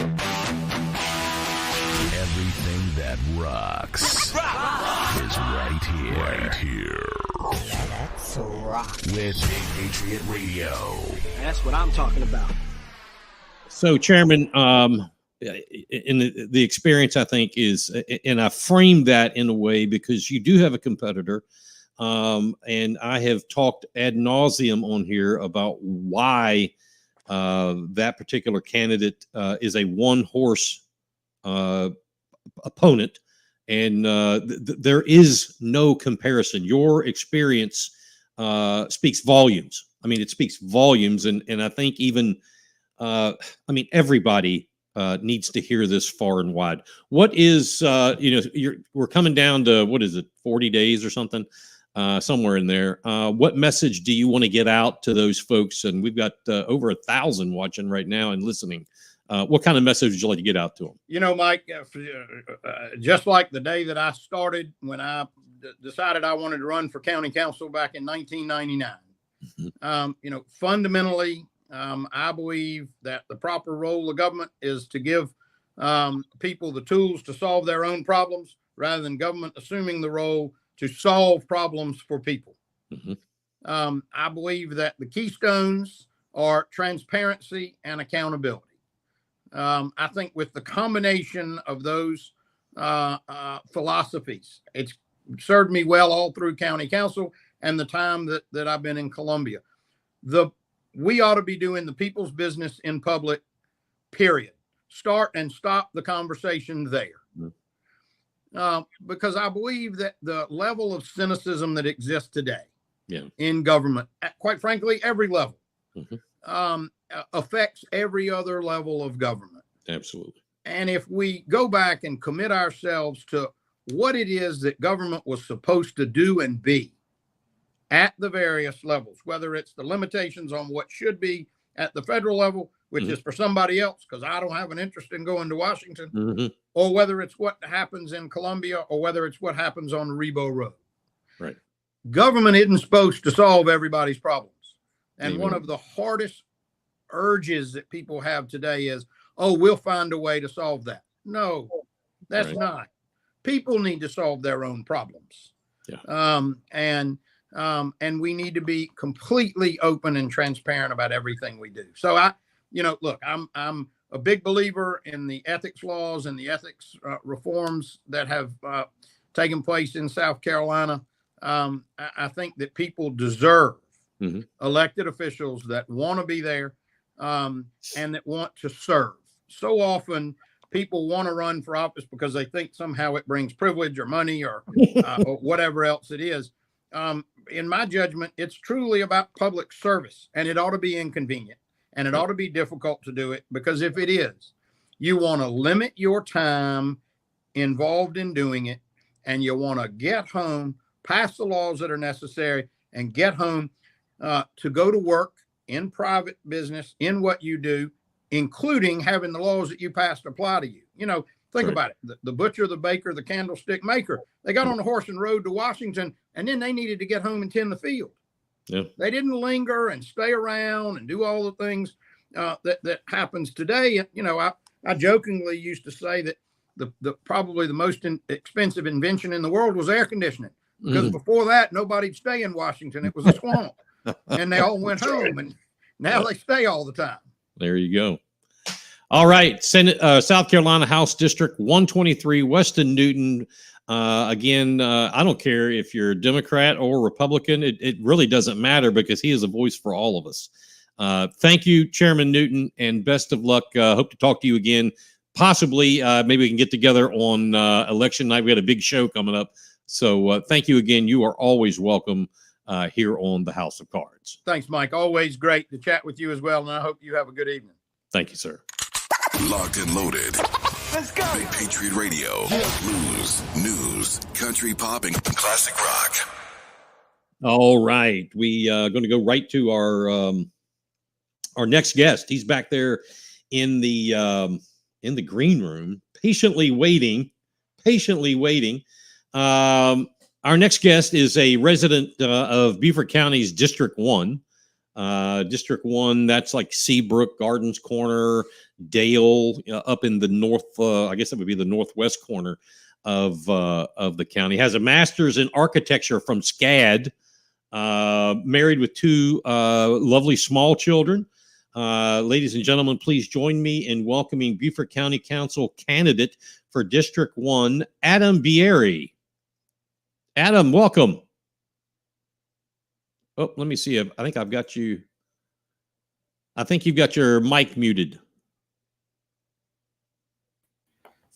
Everything that rocks is right here. Right here. Let's rock. With Big Patriot Radio. That's what I'm talking about. So, Chairman, in the experience, I think, is, and I frame that in a way because you do have a competitor, and I have talked ad nauseum on here about why that particular candidate is a one-horse opponent, and there is no comparison. Your experience speaks volumes. I mean, it speaks volumes, and I think even, everybody needs to hear this far and wide. What is, we're coming down to, what is it, 40 days or something, somewhere in there. What message do you want to get out to those folks? And we've got over 1,000 watching right now and listening. What kind of message would you like to get out to them? Mike, just like the day that I started, when I decided I wanted to run for county council back in 1999, fundamentally, I believe that the proper role of government is to give people the tools to solve their own problems rather than government assuming the role to solve problems for people. I believe that the keystones are transparency and accountability. I think with the combination of those philosophies, it's served me well all through county council, and the time that I've been in Columbia. We ought to be doing the people's business in public, period. Start and stop the conversation there. Because I believe that the level of cynicism that exists today in government, quite frankly, every level, affects every other level of government. Absolutely. And if we go back and commit ourselves to what it is that government was supposed to do and be at the various levels, whether it's the limitations on what should be at the federal level, which is for somebody else, because I don't have an interest in going to Washington, or whether it's what happens in Columbia, or whether it's what happens on the Rebo Road. Right. Government isn't supposed to solve everybody's problems. And Amen. one of the hardest urges that people have today is, oh, we'll find a way to solve that. No, that's not. People need to solve their own problems. And we need to be completely open and transparent about everything we do. So look, I'm a big believer in the ethics laws and the ethics reforms that have taken place in South Carolina. I think that people deserve elected officials that want to be there and that want to serve. So often people want to run for office because they think somehow it brings privilege or money or whatever else it is. In my judgment, it's truly about public service, and it ought to be inconvenient, and it ought to be difficult to do it, because if it is, you want to limit your time involved in doing it, and you want to get home, pass the laws that are necessary, and get home to go to work in private business, in what you do, including having the laws that you passed apply to you. Think about it. The butcher, the baker, the candlestick maker, they got on a horse and rode to Washington, and then they needed to get home and tend the field. Yeah. They didn't linger and stay around and do all the things that happens today. I jokingly used to say that the probably the most expensive invention in the world was air conditioning, because before that, nobody'd stay in Washington. It was a swamp, and they all went home, and now they stay all the time. There you go. All right, Senate, South Carolina House District 123, Weston Newton. Again, I don't care if you're Democrat or Republican. It really doesn't matter, because he is a voice for all of us. Thank you, Chairman Newton, and best of luck. Hope to talk to you again. Possibly, maybe we can get together on election night. We got a big show coming up. So thank you again. You are always welcome here on the House of Cards. Thanks, Mike. Always great to chat with you as well, and I hope you have a good evening. Thank you, sir. Locked and loaded. Let's go. Big Patriot Radio. Blues, news, country pop, and classic rock. All right, we going to go right to our next guest. He's back there in the green room, patiently waiting. Our next guest is a resident of Beaufort County's District 1. District 1, that's like Seabrook, Gardens Corner, Dale, up in the north, I guess that would be the northwest corner of the county. Has a master's in architecture from SCAD, married with two lovely small children. Ladies and gentlemen, please join me in welcoming Beaufort County Council candidate for District 1, Adam Biery. Adam, welcome. Oh, let me see. I think I've got you. I think you've got your mic muted.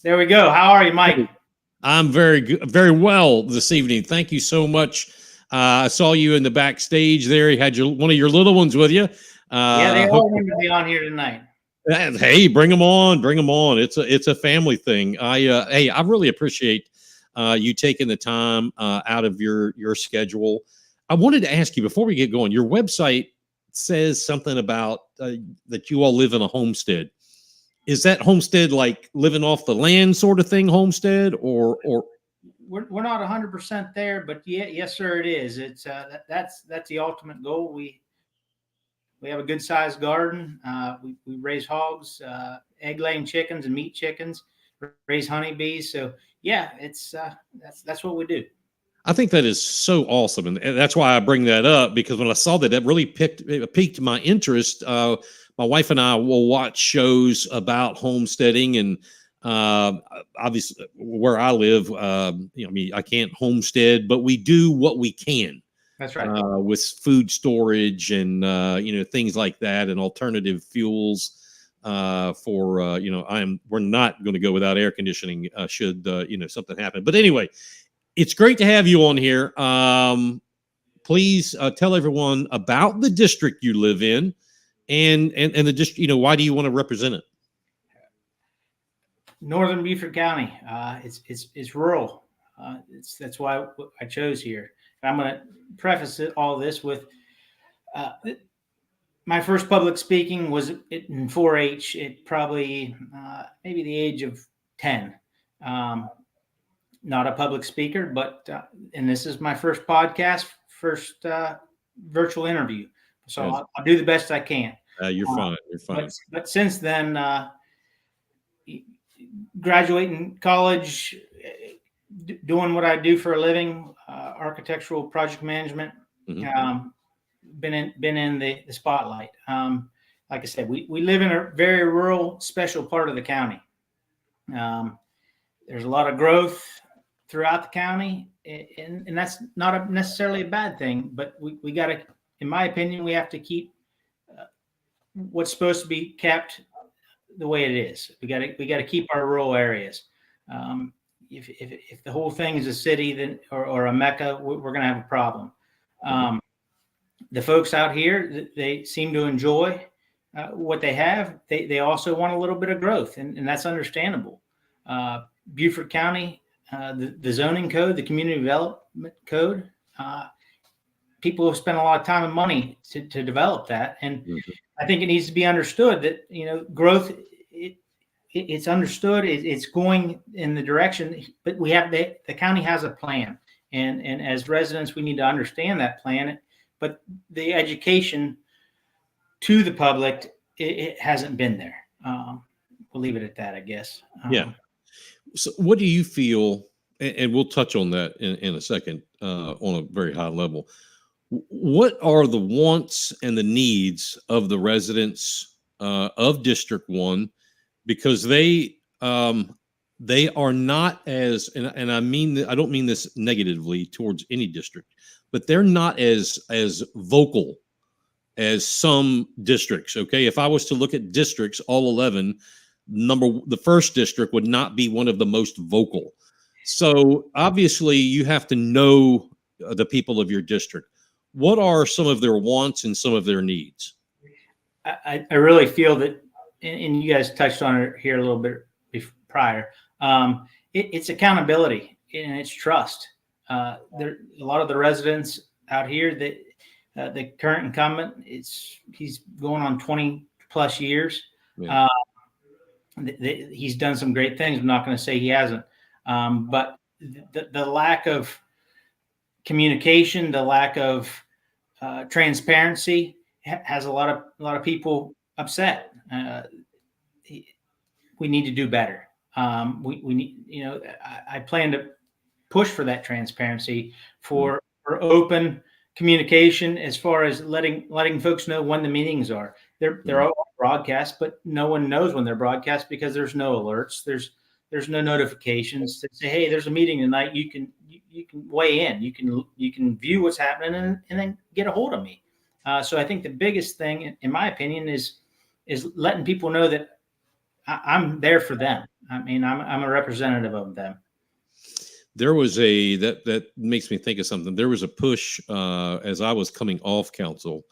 There we go. How are you, Mike? I'm very good, very well this evening. Thank you so much. I saw you in the backstage there. You had one of your little ones with you. Yeah, they all need to be on here tonight. Hey, bring them on. Bring them on. It's a family thing. I really appreciate you taking the time out of your schedule. I wanted to ask you before we get going, your website says something about that you all live in a homestead. Is that homestead like living off the land sort of thing, homestead, or we're not 100% there, but yes, sir, it is. It's that's the ultimate goal. We have a good sized garden. We raise hogs, egg laying chickens and meat chickens, raise honeybees. So yeah, it's that's what we do. I think that is so awesome. And that's why I bring that up, because when I saw that, it really piqued my interest. My wife and I will watch shows about homesteading, and obviously where I live, I can't homestead, but we do what we can. That's right. with food storage and things like that, and alternative fuels for we're not going to go without air conditioning should something happen. But anyway, it's great to have you on here. Please tell everyone about the district you live in, and the district. Why do you want to represent it? Northern Beaufort County. It's rural. That's why I chose here. And I'm going to preface all this with my first public speaking was in 4-H at probably maybe the age of 10. Not a public speaker, but and this is my first podcast, first virtual interview. So Yes. I'll do the best I can. You're fine. You're fine. But since then, graduating college, doing what I do for a living, architectural project management, Mhm. been in the spotlight. Like I said, we live in a very rural, special part of the county. There's a lot of growth throughout the county, and that's not necessarily a bad thing, but we got to, in my opinion, we have to keep what's supposed to be kept the way it is. We got to keep our rural areas. If the whole thing is a city, then or a mecca, we're going to have a problem. The folks out here, they seem to enjoy what they have. They also want a little bit of growth, and that's understandable. Beaufort County, the zoning code, the community development code, people have spent a lot of time and money to develop that. And I think it needs to be understood that, growth, it's understood. It's going in the direction, but the county has a plan. And as residents, we need to understand that plan. But the education to the public, it hasn't been there. We'll leave it at that, I guess. Yeah. So what do you feel, and we'll touch on that in a second on a very high level. What are the wants and the needs of the residents of District 1? Because they are not as, and I mean, I don't mean this negatively towards any district, but they're not as vocal as some districts. Okay. If I was to look at districts, all 11, the first district would not be one of the most vocal. So obviously you have to know the people of your district. What are some of their wants and some of their needs? I really feel that, and you guys touched on it here a little bit prior. It's accountability and it's trust. A lot of the residents out here that the current incumbent, he's going on 20 plus years. Yeah. He's done some great things. I'm not going to say he hasn't, but the lack of communication, the lack of transparency has a lot of people upset. We need to do better. We need, I plan to push for that transparency, for open communication, as far as letting folks know when the meetings are. They're all broadcast, but no one knows when they're broadcast because there's no alerts. There's no notifications to say, hey, there's a meeting tonight. You can weigh in. You can view what's happening and then get a hold of me. So I think the biggest thing, in my opinion, is letting people know that I'm there for them. I mean, I'm a representative of them. There was that makes me think of something. There was a push as I was coming off council.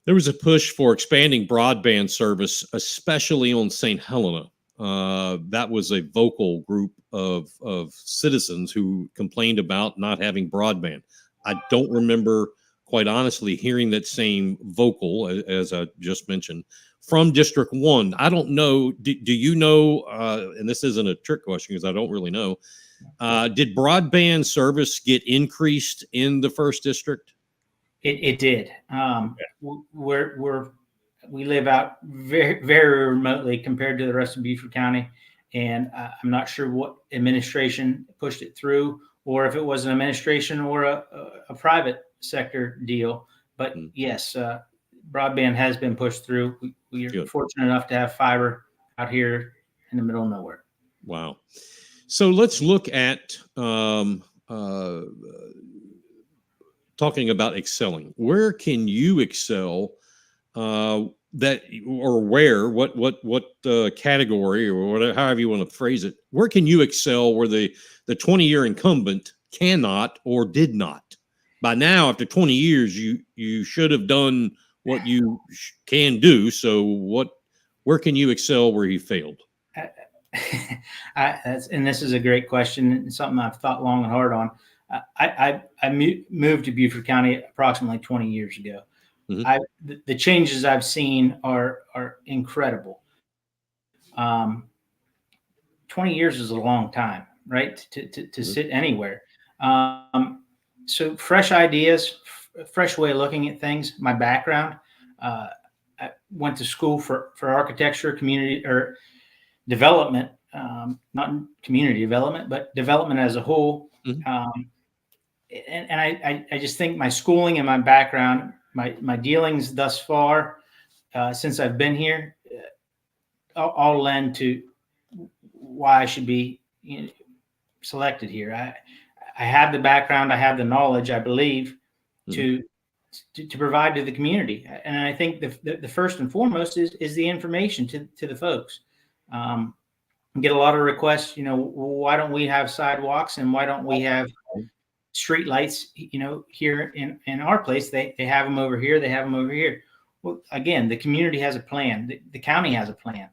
There was a push for expanding broadband service, especially on St. Helena. That was a vocal group of citizens who complained about not having broadband. I don't remember, quite honestly, hearing that same vocal, as I just mentioned, from District 1. I don't know. Do you know, and this isn't a trick question because I don't really know, did broadband service get increased in the first district? It did. We live out very, very remotely compared to the rest of Beaufort County. And I'm not sure what administration pushed it through, or if it was an administration or a private sector deal. But yes, broadband has been pushed through. We are fortunate enough to have fiber out here in the middle of nowhere. Wow. So let's look at talking about excelling. Where can you excel? That or where? What category or whatever, however you want to phrase it? Where can you excel where the 20-year incumbent cannot or did not? By now, after 20 years, you should have done what you can do. So where can you excel where you failed? And this is a great question and something I've thought long and hard on. I moved to Beaufort County approximately 20 years ago. Mm-hmm. The changes I've seen are incredible. 20 years is a long time, right? To mm-hmm. sit anywhere. So fresh ideas, fresh way of looking at things. My background, I went to school for architecture, community or development, not community development, but development as a whole. Mm-hmm. And I just think my schooling and my background, my dealings thus far, since I've been here, all lend to why I should be selected here. I have the background, I have the knowledge, I believe, mm-hmm. to provide to the community. And I think the first and foremost is the information to the folks. Get a lot of requests, why don't we have sidewalks and why don't we have street lights, here in our place? They have them over here. They have them over here. Well, again, the community has a plan. The county has a plan.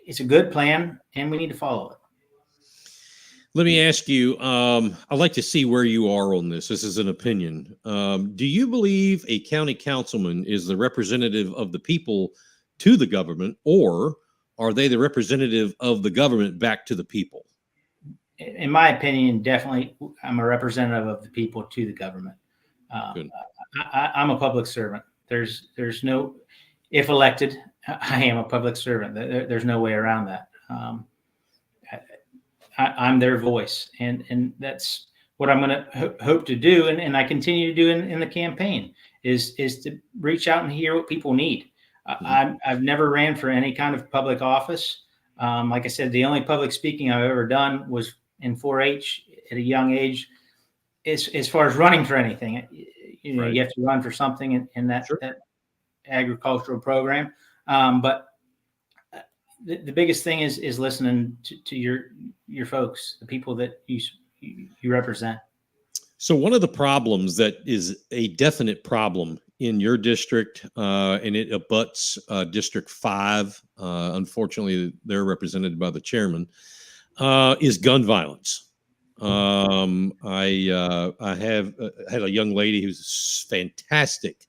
It's a good plan and we need to follow it. Let me ask you, I'd like to see where you are on this. This is an opinion. Do you believe a county councilman is the representative of the people to the government, or are they the representative of the government back to the people? In my opinion, definitely, I'm a representative of the people to the government. I'm a public servant. There's no, if elected, I am a public servant. There's no way around that. I'm their voice, and that's what I'm going to hope to do, and I continue to do in the campaign is to reach out and hear what people need. I've never ran for any kind of public office. Like I said, the only public speaking I've ever done was in 4-H at a young age. As far as running for anything, right. You have to run for something in that, sure. that agricultural program. But the biggest thing is listening to your folks, the people that you represent. So one of the problems that is a definite problem in your district, and it abuts District 5, unfortunately, they're represented by the chairman, is gun violence. I have had a young lady who's fantastic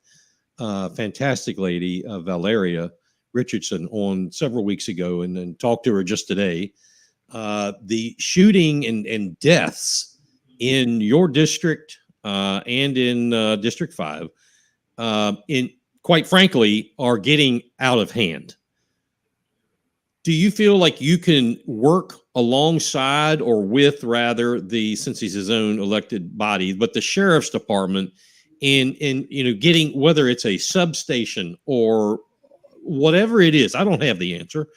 lady, Valeria Richardson, on several weeks ago, and then talked to her just today. The shooting and deaths in your district and in District 5, quite frankly, are getting out of hand. Do you feel like you can work alongside or with, rather, since he's his own elected body, but the sheriff's department in getting, whether it's a substation or whatever it is? I don't have the answer,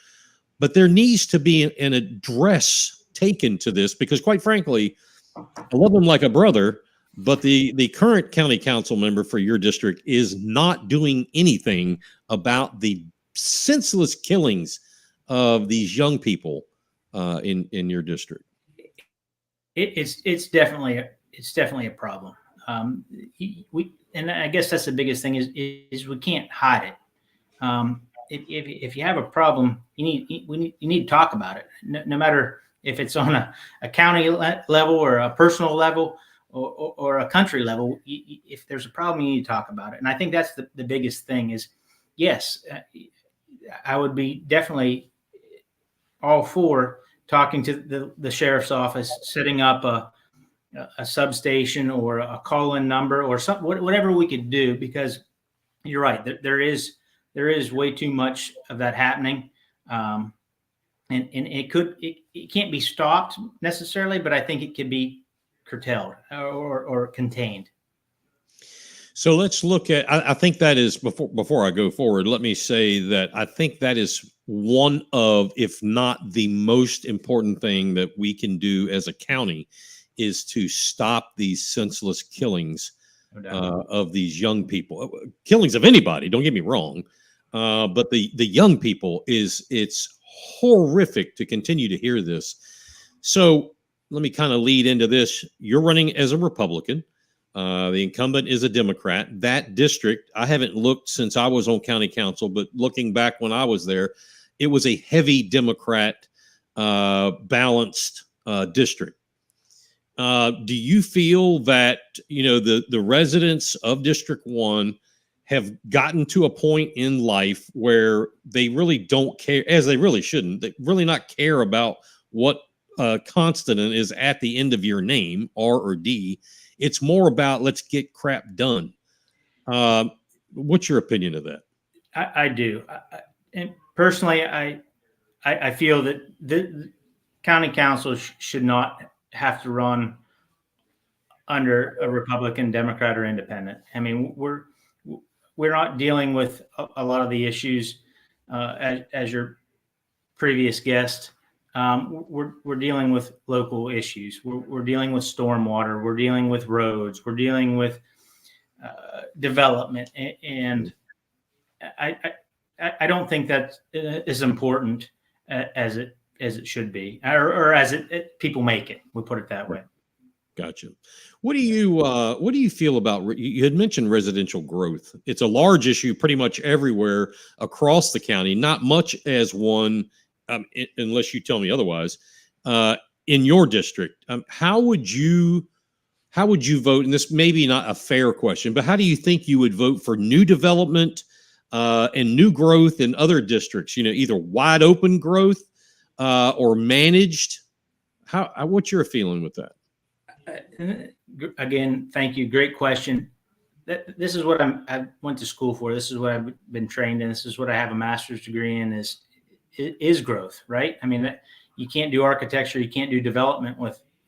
but there needs to be an address taken to this, because quite frankly, I love him like a brother, but the current county council member for your district is not doing anything about the senseless killings of these young people in your district. It's definitely a problem. And I guess that's the biggest thing is we can't hide it. If you have a problem, you need to talk about it. No matter if it's on a county level or a personal level or a country level, if there's a problem, you need to talk about it. And I think that's the biggest thing is, yes, I would be definitely all for talking to the sheriff's office, setting up a substation or a call-in number or something, whatever we could do, because you're right, there is way too much of that happening. And it can't be stopped necessarily, but I think it could be curtailed or contained. So let's look at, I think that is, before I go forward, let me say that I think that is one of, if not the most important thing that we can do as a county, is to stop these senseless killings No doubt. of these young people, killings of anybody. Don't get me wrong, but the young people it's horrific to continue to hear this. So let me kind of lead into this. You're running as a Republican. The incumbent is a Democrat. That district, I haven't looked since I was on county council, but looking back when I was there, it was a heavy Democrat balanced district. Do you feel that, the residents of District 1 have gotten to a point in life where they really don't care, as they really shouldn't, they really not care about what consonant is at the end of your name, R or D? It's more about let's get crap done. What's your opinion of that? I do. And personally, I feel that the county council should not have to run under a Republican, Democrat, or Independent. I mean, we're not dealing with a lot of the issues as your previous guest. We're dealing with local issues. We're dealing with stormwater. We're dealing with roads. We're dealing with development, and I don't think that is important as it should be, or as people make it. We'll put it that way. Gotcha. What do you feel about? You had mentioned residential growth. It's a large issue, pretty much everywhere across the county. Not much as one. Unless you tell me otherwise, in your district, how would you vote? And this may be not a fair question, but how do you think you would vote for new development and new growth in other districts? Either wide open growth or managed. What's your feeling with that? Again, thank you. Great question. This is what I went to school for. This is what I've been trained in. This is what I have a master's degree in. Is growth, right? I mean, you can't do architecture, you can't do development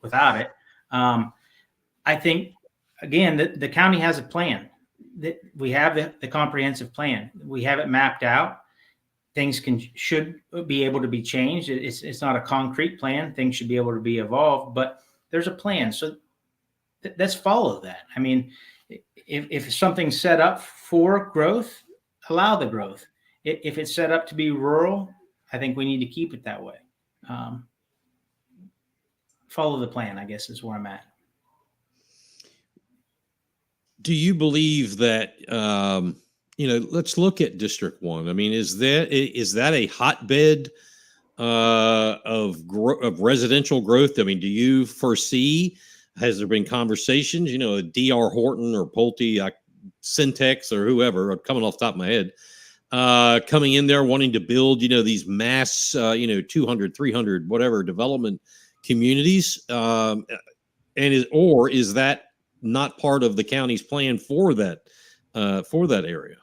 without it. I think, again, the county has a plan. That we have the comprehensive plan. We have it mapped out. Things should be able to be changed. It's not a concrete plan. Things should be able to be evolved, but there's a plan. So let's follow that. I mean, if something's set up for growth, allow the growth. If it's set up to be rural, I think we need to keep it that way. Follow the plan, I guess, is where I'm at. Do you believe that, let's look at District 1. I mean, is that a hotbed of residential growth? I mean, do you foresee, has there been conversations, D.R. Horton or Pulte, Syntex or whoever, coming off the top of my head, coming in there wanting to build, these mass, 200, 300, whatever development communities. Is that not part of the county's plan for that area?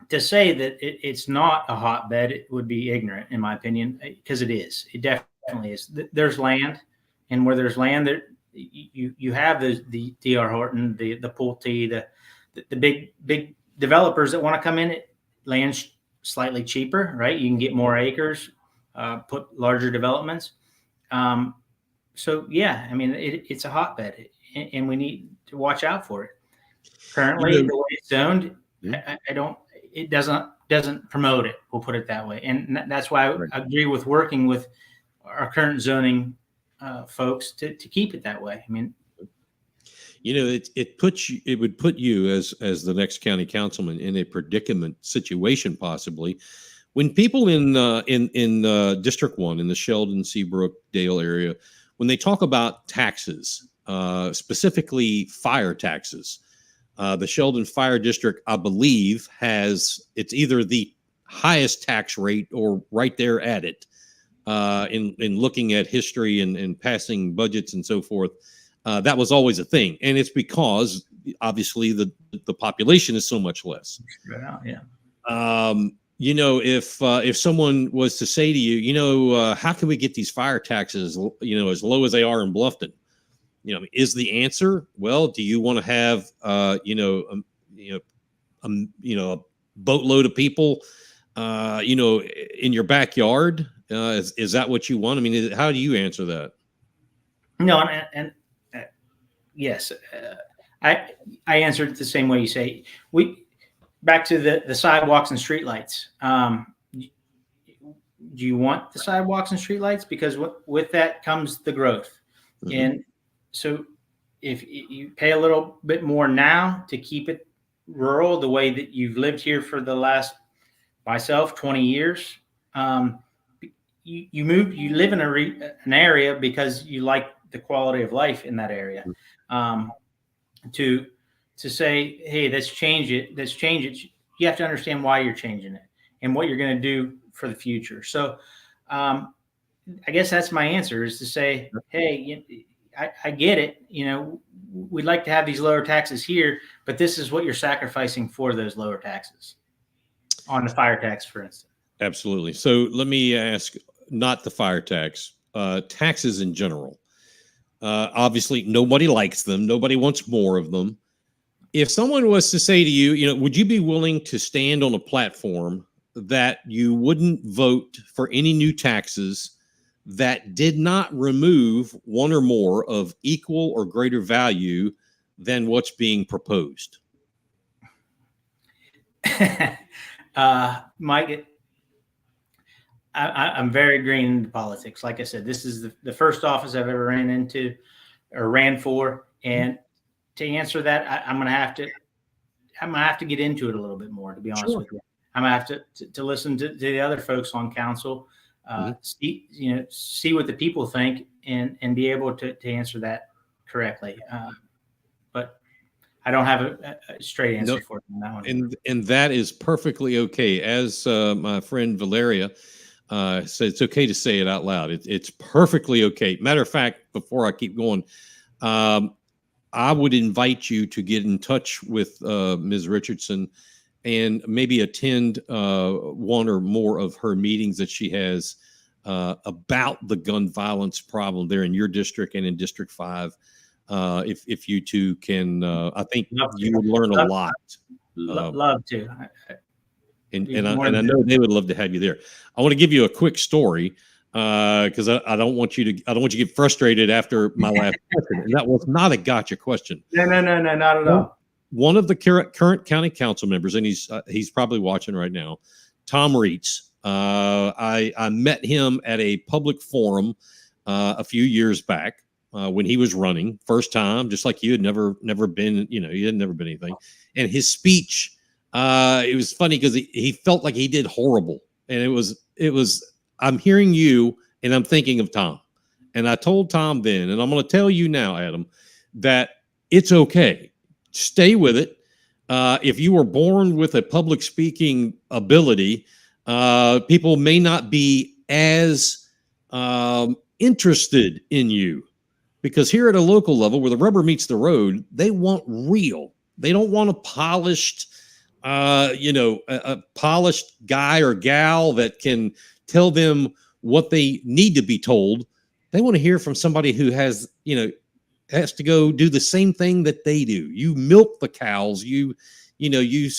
To say that it's not a hotbed, it would be ignorant, in my opinion, because it is. It definitely is. There's land, and where there's land, there you have the D.R. Horton, the Pulte, the big developers that want to come in at land slightly cheaper, right? You can get more acres, put larger developments. So yeah, I mean, it's a hotbed, and we need to watch out for it. Currently, the way it's zoned, it doesn't promote it. We'll put it that way, and that's why I agree with working with our current zoning folks to keep it that way. I mean, it would put you as the next county councilman in a predicament situation, possibly, when people in District 1 in the Sheldon, Seabrook, Dale area, when they talk about taxes, specifically fire taxes, the Sheldon Fire District, I believe, it's either the highest tax rate or right there at it. In looking at history and passing budgets and so forth, that was always a thing, and it's because obviously the population is so much less. Yeah. If someone was to say to you, how can we get these fire taxes, as low as they are in Bluffton? Is the answer, well, do you want to have, a boatload of people, in your backyard? Is that what you want? I mean, how do you answer that? No, yes, I answered it the same way you say. Back to the sidewalks and streetlights. Do you want the sidewalks and streetlights? Because with that comes the growth. Mhm. And so if you pay a little bit more now to keep it rural, the way that you've lived here for the last, myself, 20 years, you live in an area because you like the quality of life in that area. To say, hey, let's change it. You have to understand why you're changing it and what you're going to do for the future. So, I guess that's my answer, is to say, hey, I get it. We'd like to have these lower taxes here, but this is what you're sacrificing for those lower taxes on the fire tax, for instance. Absolutely. So let me ask, not the fire tax, taxes in general. Obviously, nobody likes them. Nobody wants more of them. If someone was to say to you, would you be willing to stand on a platform that you wouldn't vote for any new taxes that did not remove one or more of equal or greater value than what's being proposed? Mike, I'm very green into politics. Like I said, this is the first office I've ever ran for. And to answer that, I'm gonna have to get into it a little bit more, to be honest with you. I'm gonna have to listen to the other folks on council, see what the people think, and be able to answer that correctly. But I don't have a straight answer for it on that one. And that is perfectly okay. As my friend Valeria said, it's okay to say it out loud. It's perfectly okay. Matter of fact, before I keep going, I would invite you to get in touch with Ms. Richardson and maybe attend one or more of her meetings that she has about the gun violence problem there in your district and in District 5. If you two can, I think you would learn a lot. Love to. And I know they would love to have you there. I want to give you a quick story because I don't want you to get frustrated after my last question. And that was not a gotcha question. No, not at all. One of the current county council members, and he's probably watching right now, Tom Reitz. I met him at a public forum a few years back when he was running, first time, just like you had never been. You had never been anything. And his speech, it was funny because he felt like he did horrible, and it was. I'm hearing you, and I'm thinking of Tom. And I told Tom then, and I'm going to tell you now, Adam, that it's okay. Stay with it. If you were born with a public speaking ability, people may not be as interested in you, because here at a local level where the rubber meets the road, they want real. They don't want a polished, a polished guy or gal that can tell them what they need to be told. They want to hear from somebody who has to go do the same thing that they do. You milk the cows. You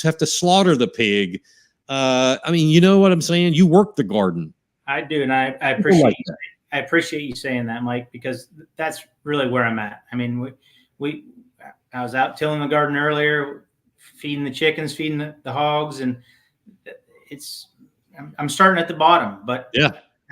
have to slaughter the pig. You know what I'm saying? You work the garden. I do. And I appreciate I appreciate you saying that, Mike, because that's really where I'm at. I mean, I was out tilling the garden earlier, feeding the chickens, feeding the hogs, and I'm starting at the bottom, but yeah,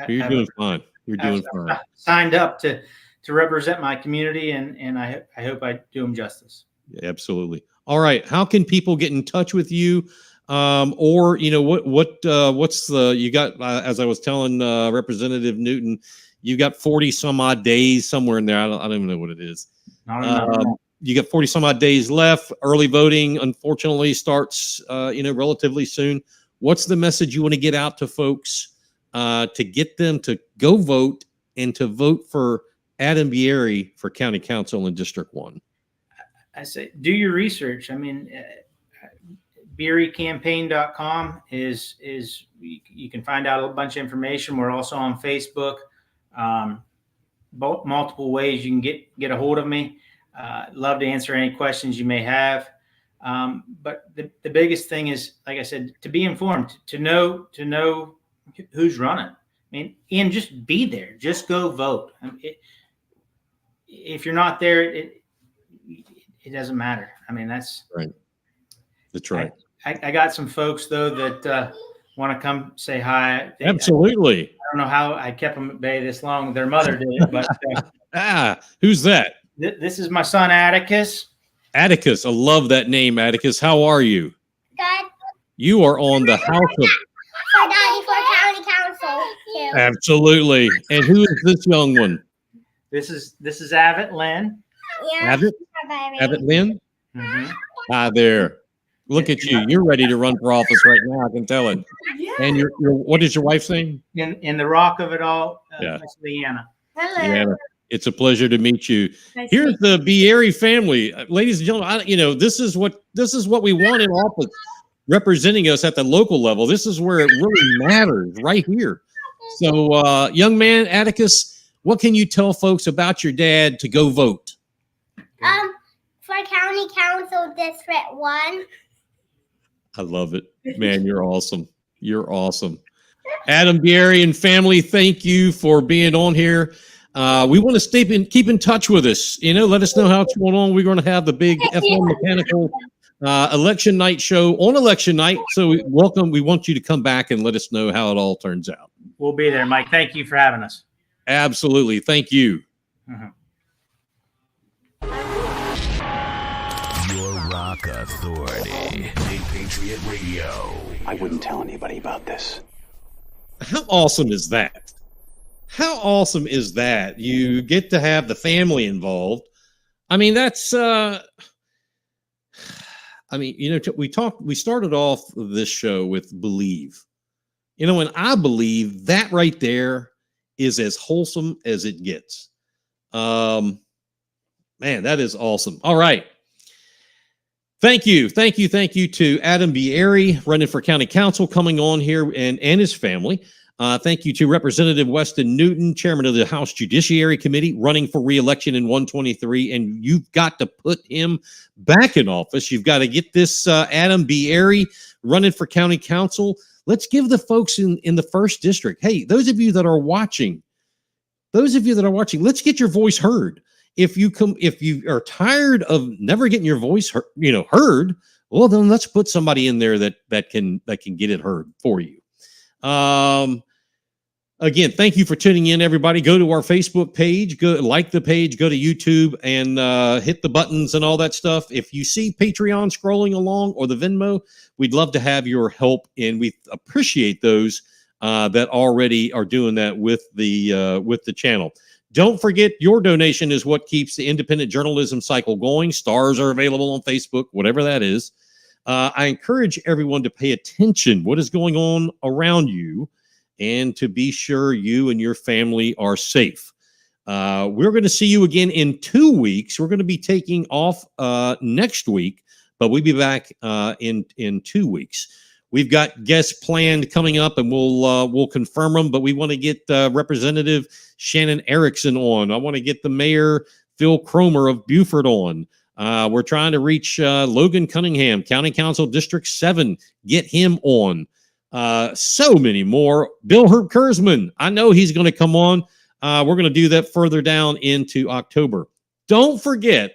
you're doing fine. You're doing fine. I signed up to represent my community, and I hope I do them justice. Yeah, absolutely. All right. How can people get in touch with you? Or what's you got, as I was telling Representative Newton, you got 40 some odd days somewhere in there. I don't even know what it is. You got 40 some odd days left. Early voting, unfortunately, starts relatively soon. What's the message you want to get out to folks to get them to go vote and to vote for Adam Biery for County Council in District 1? I say do your research. I mean, BieryCampaign.com is you can find out a bunch of information. We're also on Facebook. Multiple ways you can get a hold of me. Love to answer any questions you may have. But the biggest thing is, like I said, to be informed, to know who's running. I mean, and just be there. Just go vote. if you're not there, it doesn't matter. I mean, that's right. That's right. I got some folks though that want to come say hi. Absolutely. I don't know how I kept them at bay this long. Their mother did, but who's that? This is my son Atticus. Atticus, I love that name, Atticus. How are you? Good. You are on the House of For Beaufort County Council too. Absolutely. And who is this young one? This is Avett Lynn. Yeah. Abbott Lynn? Mm-hmm. Hi there. Look at you. You're ready to run for office right now. I can tell it. Yeah. And your what is your wife's name? In the rock of it all, Yeah. Miss Leanna. Hello. Yeah. It's a pleasure to meet you. Nice Here's to the Biery family, ladies and gentlemen. This is what we want in office, representing us at the local level. This is where it really matters, right here. So, young man, Atticus, what can you tell folks about your dad to go vote? For County Council District 1. I love it, man. You're awesome. You're awesome. Adam Biery and family, thank you for being on here. We want to keep in touch with us. Let us know how it's going on. We're going to have the big F1 Mechanical election night show on election night. So we want you to come back and let us know how it all turns out. We'll be there, Mike. Thank you for having us. Absolutely. Thank you. Mhm. Your Rock Authority. Big Patriot Radio. I wouldn't tell anybody about this. How awesome is that? How awesome is that? You get to have the family involved. I mean, that's, we started off this show with believe. And I believe that right there is as wholesome as it gets. Man, that is awesome. All right. Thank you to Adam Biery, running for county council, coming on here, and his family. Thank you to Representative Weston Newton, chairman of the House Judiciary Committee, running for re-election in 123. And you've got to put him back in office. You've got to get this Adam Biery running for county council. Let's give the folks in the first district. Hey, those of you that are watching, let's get your voice heard. If you are tired of never getting your voice heard, well, then let's put somebody in there that can get it heard for you. Again, thank you for tuning in, everybody. Go to our Facebook page, go like the page, go to YouTube, and hit the buttons and all that stuff. If you see Patreon scrolling along or the Venmo, we'd love to have your help, and we appreciate those that already are doing that with the channel. Don't forget, your donation is what keeps the independent journalism cycle going. Stars are available on Facebook, whatever that is. I encourage everyone to pay attention what is going on around you and to be sure you and your family are safe. We're going to see you again in 2 weeks. We're going to be taking off next week, but we'll be back in 2 weeks. We've got guests planned coming up, and we'll confirm them. But we want to get Representative Shannon Erickson on. I want to get the Mayor Phil Cromer of Beaufort on. We're trying to reach Logan Cunningham, County Council District 7. Get him on. So many more. Bill Herb Kurzman, I know he's going to come on. We're going to do that further down into October. Don't forget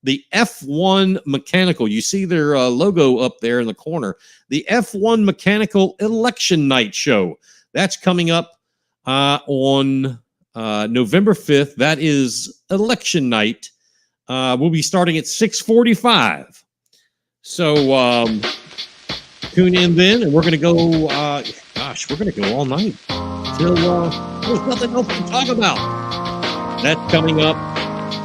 the F1 Mechanical. You see their logo up there in the corner. The F1 Mechanical Election Night Show. That's coming up on November 5th. That is election night. We'll be starting at 6:45. So tune in then, and we're going to go, we're going to go all night till there's nothing else to talk about. That's coming up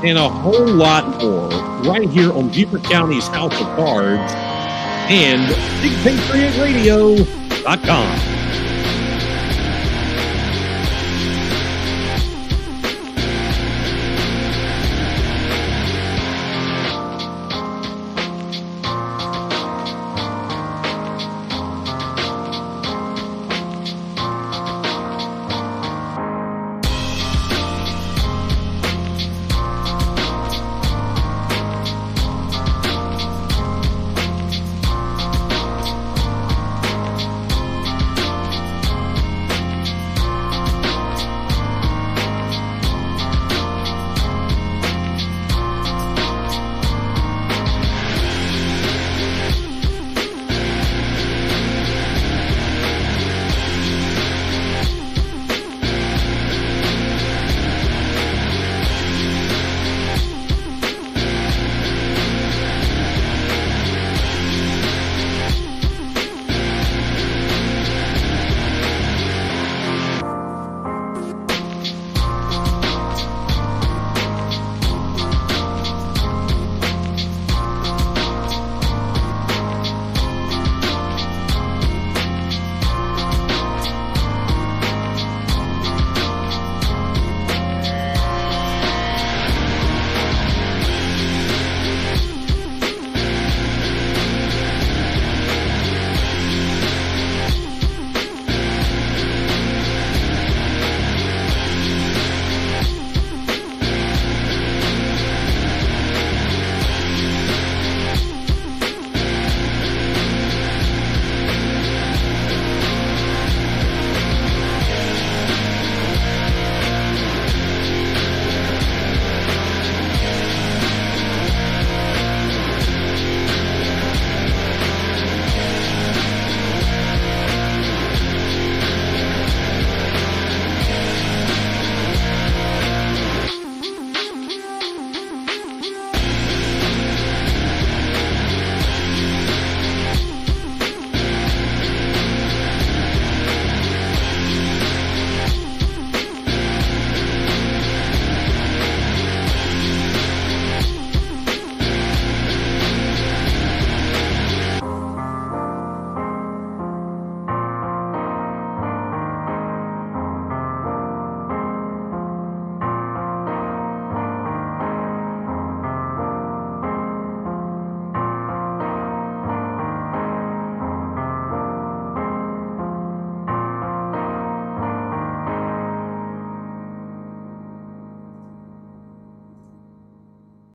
and a whole lot more right here on Beaufort County's House of Cards and BigPatriotRadio.com.